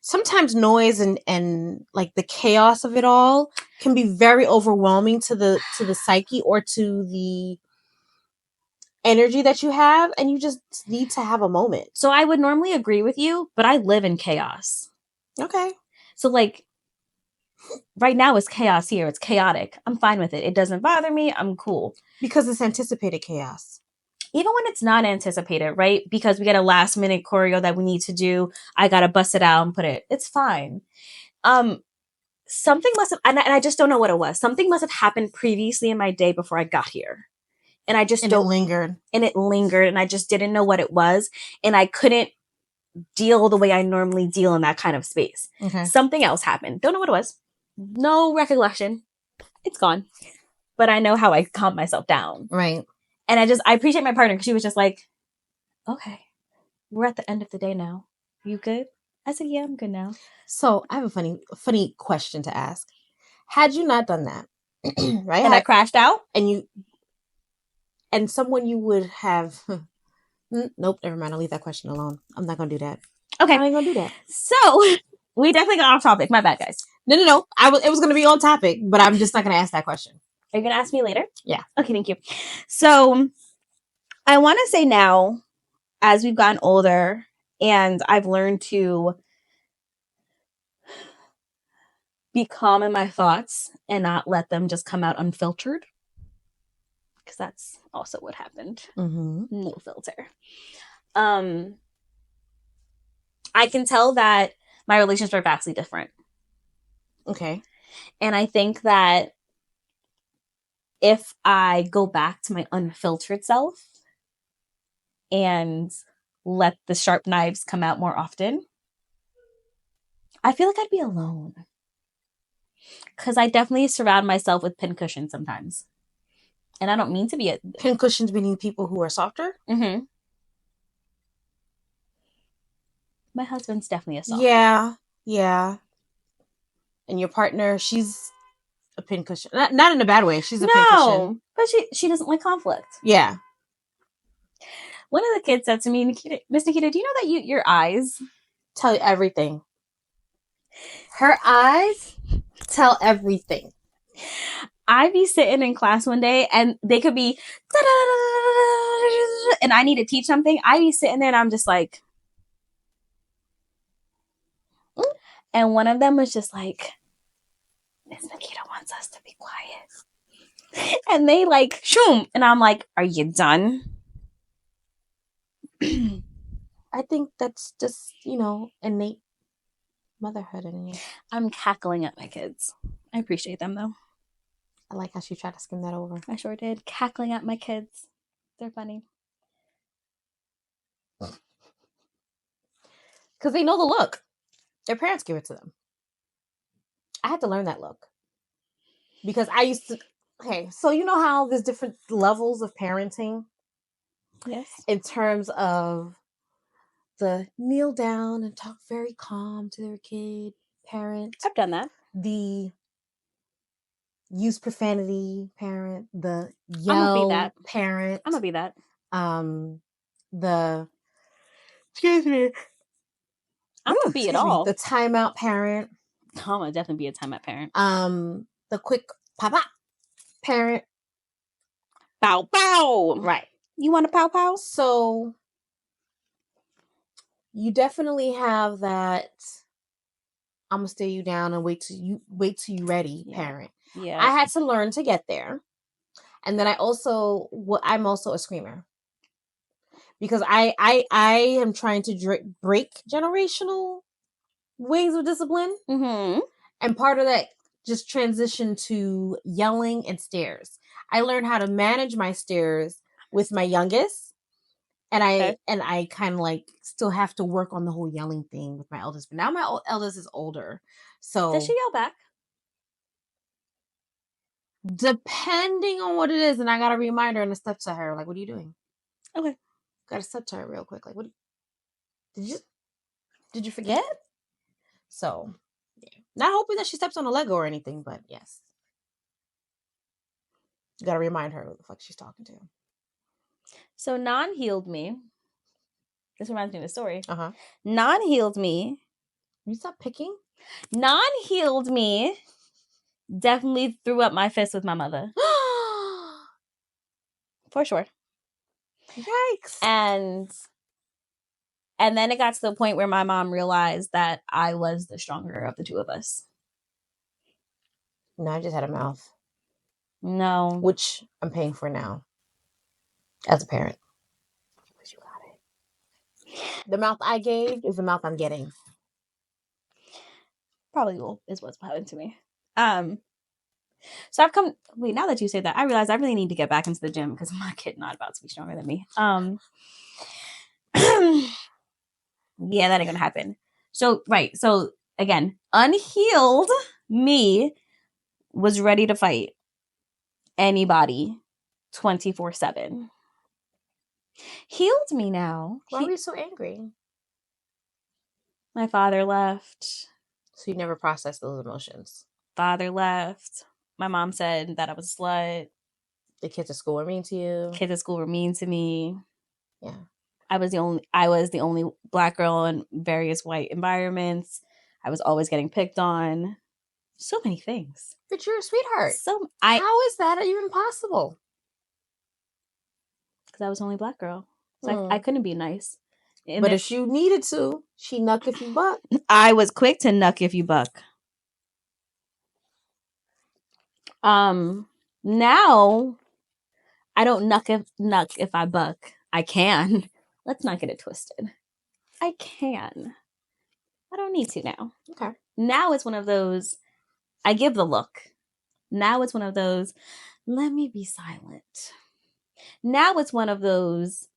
[SPEAKER 2] sometimes noise and like the chaos of it all can be very overwhelming to the psyche or to the energy that you have, and you just need to have a moment.
[SPEAKER 1] So I would normally agree with you, but I live in chaos.
[SPEAKER 2] Okay.
[SPEAKER 1] So like right now it's chaos here. It's chaotic. I'm fine with it. It doesn't bother me. I'm cool.
[SPEAKER 2] Because it's anticipated chaos.
[SPEAKER 1] Even when it's not anticipated, right? Because we get a last minute choreo that we need to do. I got to bust it out and put it. It's fine. Something must have, and I just don't know what it was. Something must have happened previously in my day before I got here. And I just
[SPEAKER 2] it lingered.
[SPEAKER 1] And it lingered and I just didn't know what it was. And I couldn't deal the way I normally deal in that kind of space.
[SPEAKER 2] Okay.
[SPEAKER 1] Something else happened. Don't know what it was. No recollection. It's gone. But I know how I calm myself down.
[SPEAKER 2] Right.
[SPEAKER 1] And I appreciate my partner because she was just like, okay, we're at the end of the day now. You good? I said, yeah, I'm good now.
[SPEAKER 2] So I have a funny question to ask. Had you not done that, right?
[SPEAKER 1] And I crashed out?
[SPEAKER 2] And someone you would have... Nope, never mind. I'll leave that question alone. I'm not going to do that.
[SPEAKER 1] Okay.
[SPEAKER 2] I ain't going to do that.
[SPEAKER 1] So we definitely got off topic. My bad, guys.
[SPEAKER 2] No. It was going to be on topic, but I'm just not going to ask that question.
[SPEAKER 1] Are you going to ask me later?
[SPEAKER 2] Yeah.
[SPEAKER 1] Okay, thank you. So I want to say now, as we've gotten older and I've learned to be calm in my thoughts and not let them just come out unfiltered. Because that's also what happened.
[SPEAKER 2] Mm-hmm.
[SPEAKER 1] No filter. I can tell that my relationships are vastly different.
[SPEAKER 2] Okay.
[SPEAKER 1] And I think that if I go back to my unfiltered self and let the sharp knives come out more often, I feel like I'd be alone. Because I definitely surround myself with pincushions sometimes. And I don't mean to be a
[SPEAKER 2] Pincushions meaning people who are softer?
[SPEAKER 1] Mm-hmm. My husband's definitely a soft.
[SPEAKER 2] Yeah. And your partner, she's a pincushion. Not in a bad way. She's a pincushion.
[SPEAKER 1] But she doesn't like conflict.
[SPEAKER 2] Yeah.
[SPEAKER 1] One of the kids said to me, Miss Nikita, do you know that your eyes
[SPEAKER 2] tell you everything? Her eyes tell everything.
[SPEAKER 1] I'd be sitting in class one day and they could be and I need to teach something. I'd be sitting there and I'm just like, and one of them was just like, Miss Nikita wants us to be quiet. And they like, shoom. And I'm like, are you done?
[SPEAKER 2] I think that's just, innate motherhood in you.
[SPEAKER 1] I'm cackling at my kids. I appreciate them though.
[SPEAKER 2] I like how she tried to skim that over.
[SPEAKER 1] I sure did. Cackling at my kids. They're funny.
[SPEAKER 2] Because they know the look. Their parents give it to them. I had to learn that look. Because I used to... Okay, so you know how there's different levels of parenting?
[SPEAKER 1] Yes.
[SPEAKER 2] In terms of the kneel down and talk very calm to their kid, parent.
[SPEAKER 1] I've done that.
[SPEAKER 2] The use profanity parent, the yell parent.
[SPEAKER 1] I'm gonna be that.
[SPEAKER 2] The excuse me.
[SPEAKER 1] I'm gonna be it all.
[SPEAKER 2] The timeout parent.
[SPEAKER 1] I'm gonna definitely be a timeout parent.
[SPEAKER 2] The quick pop parent.
[SPEAKER 1] Pow pow.
[SPEAKER 2] Right.
[SPEAKER 1] You want a pow pow?
[SPEAKER 2] So you definitely have that I'm gonna stay you down and wait till you ready parent.
[SPEAKER 1] Yeah.
[SPEAKER 2] I had to learn to get there. And then I'm also a screamer. Because I am trying to break generational ways of discipline.
[SPEAKER 1] Mm-hmm.
[SPEAKER 2] And part of that just transitioned to yelling and stares. I learned how to manage my stares with my youngest. And I kind of like still have to work on the whole yelling thing with my eldest. But now my eldest is older. So
[SPEAKER 1] does she yell back?
[SPEAKER 2] Depending on what it is. And I got to remind her and step to her. Like, what are you doing?
[SPEAKER 1] Okay.
[SPEAKER 2] Got to step to her real quick. Like, what did you forget? So, yeah. Not hoping that she steps on a Lego or anything, but yes. You got to remind her what the fuck she's talking to.
[SPEAKER 1] So Non healed me. This reminds me of a story.
[SPEAKER 2] Uh-huh.
[SPEAKER 1] Non healed me.
[SPEAKER 2] You stop picking?
[SPEAKER 1] Non healed me. Definitely threw up my fist with my mother. For sure.
[SPEAKER 2] Yikes.
[SPEAKER 1] And then it got to the point where my mom realized that I was the stronger of the two of us.
[SPEAKER 2] No, I just had a mouth.
[SPEAKER 1] No.
[SPEAKER 2] Which I'm paying for now. As a parent. But you got it. The mouth I gave is the mouth I'm getting.
[SPEAKER 1] Probably is what's happened to me. So I've come. Wait, now that you say that, I realize I really need to get back into the gym because my kid not about to be stronger than me. Yeah, that ain't gonna happen. So right. So again, unhealed me was ready to fight anybody 24/7. Healed me now.
[SPEAKER 2] Why were you so angry?
[SPEAKER 1] My father left.
[SPEAKER 2] So you never processed those emotions.
[SPEAKER 1] Father left. My mom said that I was a slut.
[SPEAKER 2] The kids at school were mean to you.
[SPEAKER 1] Kids at school were mean to me.
[SPEAKER 2] Yeah.
[SPEAKER 1] I was the only Black girl in various white environments. I was always getting picked on. So many things.
[SPEAKER 2] But you're a sweetheart.
[SPEAKER 1] How
[SPEAKER 2] is that even possible?
[SPEAKER 1] Because I was the only Black girl. So I couldn't be nice.
[SPEAKER 2] But if you needed to, she nuck if you buck.
[SPEAKER 1] I was quick to nuck if you buck. Now I don't nuck if I buck. I can. Let's not get it twisted. I can. I don't need to now.
[SPEAKER 2] Okay.
[SPEAKER 1] Now it's one of those, I give the look. Now it's one of those, let me be silent. Now it's one of those,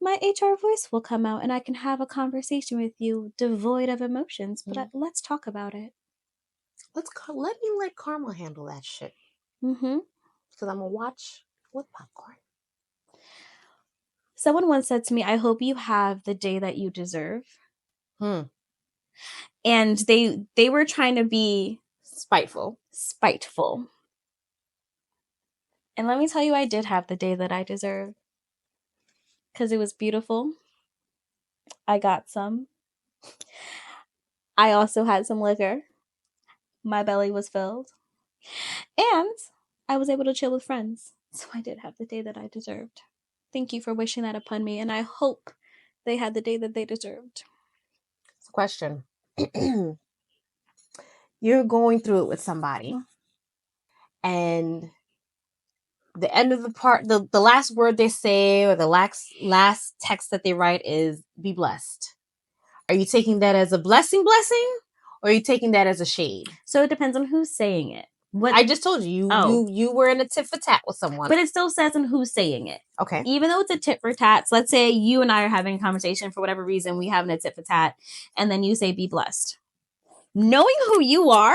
[SPEAKER 1] my HR voice will come out and I can have a conversation with you devoid of emotions, but let's talk about it.
[SPEAKER 2] Let me let Karma handle that shit.
[SPEAKER 1] Mm-hmm.
[SPEAKER 2] Because I'm going to watch with popcorn.
[SPEAKER 1] Someone once said to me, I hope you have the day that you deserve. And they were trying to be
[SPEAKER 2] spiteful.
[SPEAKER 1] And let me tell you, I did have the day that I deserved. Because it was beautiful. I got some. I also had some liquor. My belly was filled. And I was able to chill with friends. So I did have the day that I deserved. Thank you for wishing that upon me. And I hope they had the day that they deserved.
[SPEAKER 2] Question. You're going through it with somebody. And the end of the part, the last word they say or the last text that they write is be blessed. Are you taking that as a blessing, or are you taking that as a shade?
[SPEAKER 1] So it depends on who's saying it.
[SPEAKER 2] What I just told you, you were in a tit for tat with someone.
[SPEAKER 1] But it still says on who's saying it.
[SPEAKER 2] Okay.
[SPEAKER 1] Even though it's a tit for tat, so let's say you and I are having a conversation for whatever reason, we having a tit for tat, and then you say be blessed. Knowing who you are,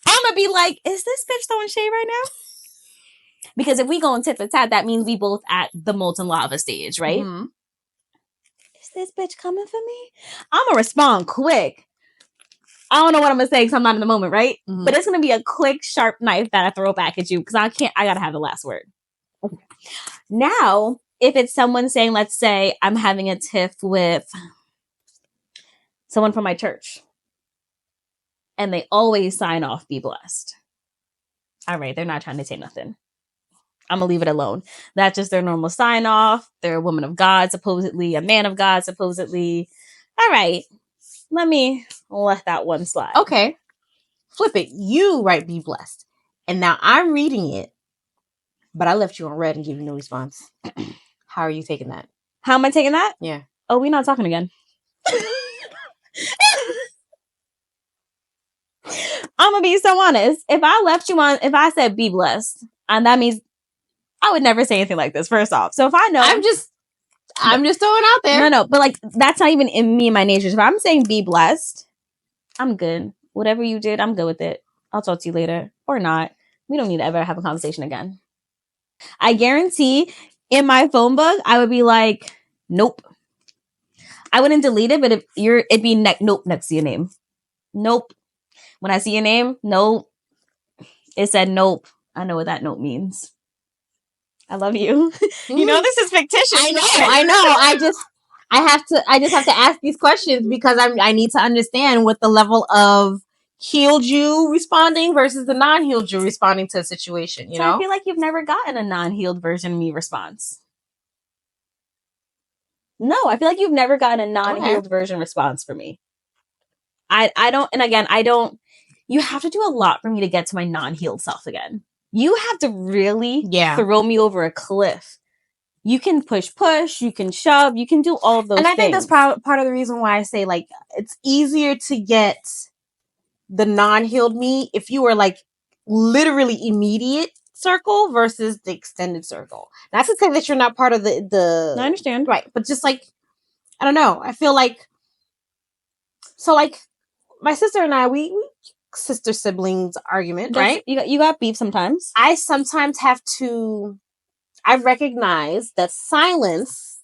[SPEAKER 1] I'm gonna be like, is this bitch throwing shade right now? Because if we go on tit for tat, that means we both at the molten lava stage, right? Mm-hmm. Is this bitch coming for me? I'm gonna respond quick. I don't know what I'm gonna say because I'm not in the moment, right? Mm-hmm. But it's gonna be a quick, sharp knife that I throw back at you because I gotta have the last word. Okay. Now, if it's someone saying, let's say I'm having a tiff with someone from my church and they always sign off, be blessed. All right, they're not trying to say nothing. I'm gonna leave it alone. That's just their normal sign off. They're a woman of God, supposedly, a man of God, supposedly. All right. Let me let that one slide.
[SPEAKER 2] Okay. Flip it. You write be blessed. And now I'm reading it, but I left you on red and give you no response. How are you taking that?
[SPEAKER 1] How am I taking that?
[SPEAKER 2] Yeah.
[SPEAKER 1] Oh, we're not talking again. I'm going to be so honest. If I said be blessed, and that means I would never say anything like this, first off. So if I know.
[SPEAKER 2] I'm just throwing out there.
[SPEAKER 1] No, but like, that's not even in me and my nature. So if I'm saying be blessed, I'm good. Whatever you did, I'm good with it. I'll talk to you later. Or not. We don't need to ever have a conversation again. I guarantee in my phone book, I would be like, nope. I wouldn't delete it, but it'd be nope next to your name. Nope. When I see your name, nope. It said nope. I know what that note means. I love you. You know this is fictitious.
[SPEAKER 2] I know. I just have to ask these questions because I need to understand what the level of healed you responding versus the non-healed you responding to a situation, you know?
[SPEAKER 1] I feel like you've never gotten a non-healed version of me response. No, I feel like you've never gotten a non-healed version response for me. I don't, and again, I don't, you have to do a lot for me to get to my non-healed self again. You have to really throw me over a cliff. You can push, you can shove, you can do all of those things.
[SPEAKER 2] And I think that's part of the reason why I say, like, it's easier to get the non-healed me if you were, like, literally immediate circle versus the extended circle. Not to say that you're not part of the
[SPEAKER 1] I understand.
[SPEAKER 2] Right. But just, like, I don't know. I feel like, so, like, my sister and I, we sister siblings argument, right?
[SPEAKER 1] You got beef sometimes.
[SPEAKER 2] I sometimes have to, I recognize that silence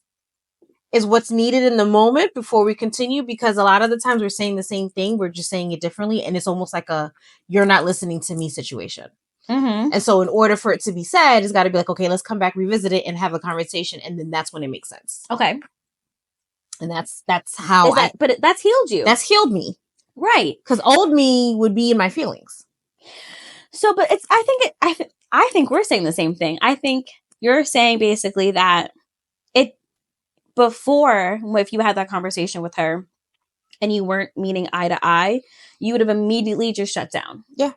[SPEAKER 2] is what's needed in the moment before we continue, because a lot of the times we're saying the same thing, we're just saying it differently, and it's almost like a you're not listening to me situation. Mm-hmm. And so in order for it to be said, it's got to be like, okay, let's come back, revisit it, and have a conversation, and then that's when it makes sense.
[SPEAKER 1] Okay.
[SPEAKER 2] And that's how
[SPEAKER 1] but that's healed you.
[SPEAKER 2] That's healed me.
[SPEAKER 1] Right.
[SPEAKER 2] Because old me would be in my feelings.
[SPEAKER 1] So, but I think we're saying the same thing. I think you're saying basically that before, if you had that conversation with her and you weren't meeting eye to eye, you would have immediately just shut down.
[SPEAKER 2] Yeah.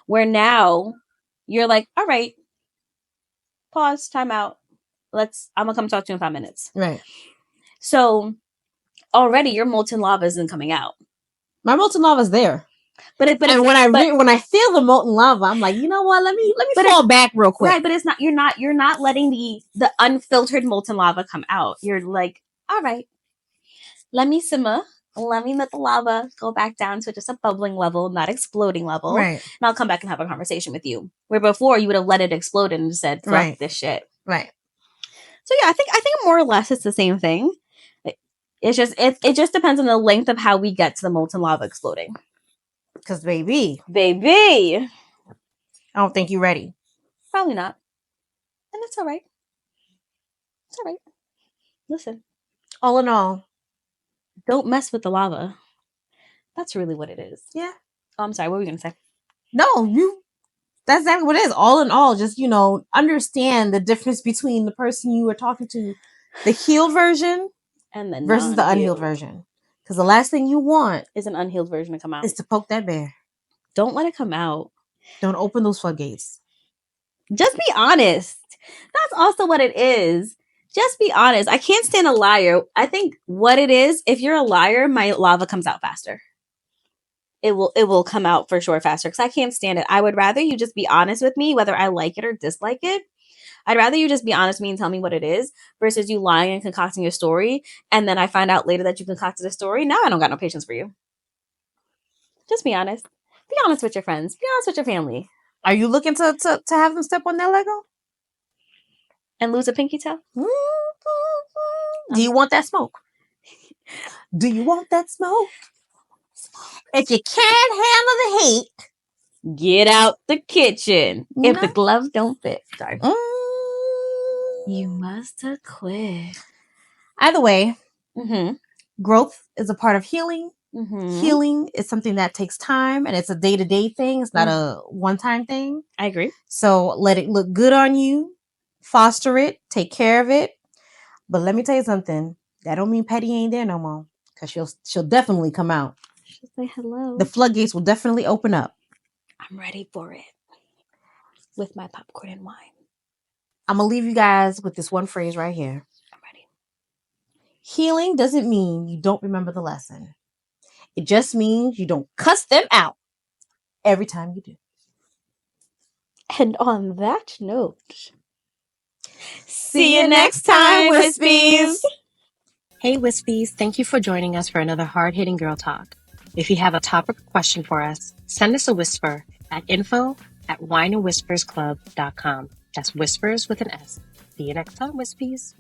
[SPEAKER 1] Where now you're like, all right, pause, time out. I'm gonna come talk to you in 5 minutes.
[SPEAKER 2] Right.
[SPEAKER 1] So already your molten lava isn't coming out.
[SPEAKER 2] My molten lava is there. And when I feel the molten lava, I'm like, you know what? Let me fall back real quick.
[SPEAKER 1] Right, but it's not. You're not letting the unfiltered molten lava come out. You're like, all right, let me simmer. Let me let the lava go back down to just a bubbling level, not exploding level.
[SPEAKER 2] Right.
[SPEAKER 1] And I'll come back and have a conversation with you. Where before you would have let it explode and said, fuck this shit.
[SPEAKER 2] Right.
[SPEAKER 1] So yeah, I think more or less it's the same thing. It's just it just depends on the length of how we get to the molten lava exploding.
[SPEAKER 2] Because baby,
[SPEAKER 1] I
[SPEAKER 2] don't think you're ready.
[SPEAKER 1] Probably not. And that's all right. It's all right. Listen.
[SPEAKER 2] All in all,
[SPEAKER 1] don't mess with the lava. That's really what it is.
[SPEAKER 2] Yeah.
[SPEAKER 1] Oh, I'm sorry. What were we going to say?
[SPEAKER 2] No, that's exactly what it is. All in all, just, understand the difference between the person you are talking to, the healed version
[SPEAKER 1] and then
[SPEAKER 2] versus the unhealed version. Because the last thing you want
[SPEAKER 1] is an unhealed version to come out.
[SPEAKER 2] Is to poke that bear.
[SPEAKER 1] Don't let it come out.
[SPEAKER 2] Don't open those floodgates.
[SPEAKER 1] Just be honest. That's also what it is. Just be honest. I can't stand a liar. I think what it is, if you're a liar, my lava comes out faster. It will come out for sure faster because I can't stand it. I would rather you just be honest with me, whether I like it or dislike it. I'd rather you just be honest with me and tell me what it is versus you lying and concocting your story. And then I find out later that you concocted a story. Now I don't got no patience for you. Just be honest. Be honest with your friends. Be honest with your family.
[SPEAKER 2] Are you looking to have them step on their Lego?
[SPEAKER 1] And lose a pinky toe?
[SPEAKER 2] Do you want that smoke? Do you want that smoke? If you can't handle the heat,
[SPEAKER 1] get out the kitchen. No. If the gloves don't fit. Sorry. You must have quit.
[SPEAKER 2] Either way, growth is a part of healing. Healing is something that takes time and it's a day-to-day thing. It's not a one-time thing.
[SPEAKER 1] I agree.
[SPEAKER 2] So let it look good on you. Foster it. Take care of it. But let me tell you something. That don't mean Petty ain't there no more. Because she'll definitely come out.
[SPEAKER 1] She'll say hello.
[SPEAKER 2] The floodgates will definitely open up.
[SPEAKER 1] I'm ready for it. With my popcorn and wine.
[SPEAKER 2] I'm going to leave you guys with this one phrase right here.
[SPEAKER 1] I'm ready.
[SPEAKER 2] Healing doesn't mean you don't remember the lesson. It just means you don't cuss them out every time you do.
[SPEAKER 1] And on that note, see you next time, Wispies.
[SPEAKER 3] Hey, Wispies. Thank you for joining us for another hard-hitting girl talk. If you have a topic or question for us, send us a whisper at info@wineandwhispersclub.com. That's whispers with an S. See you next time, Wispies.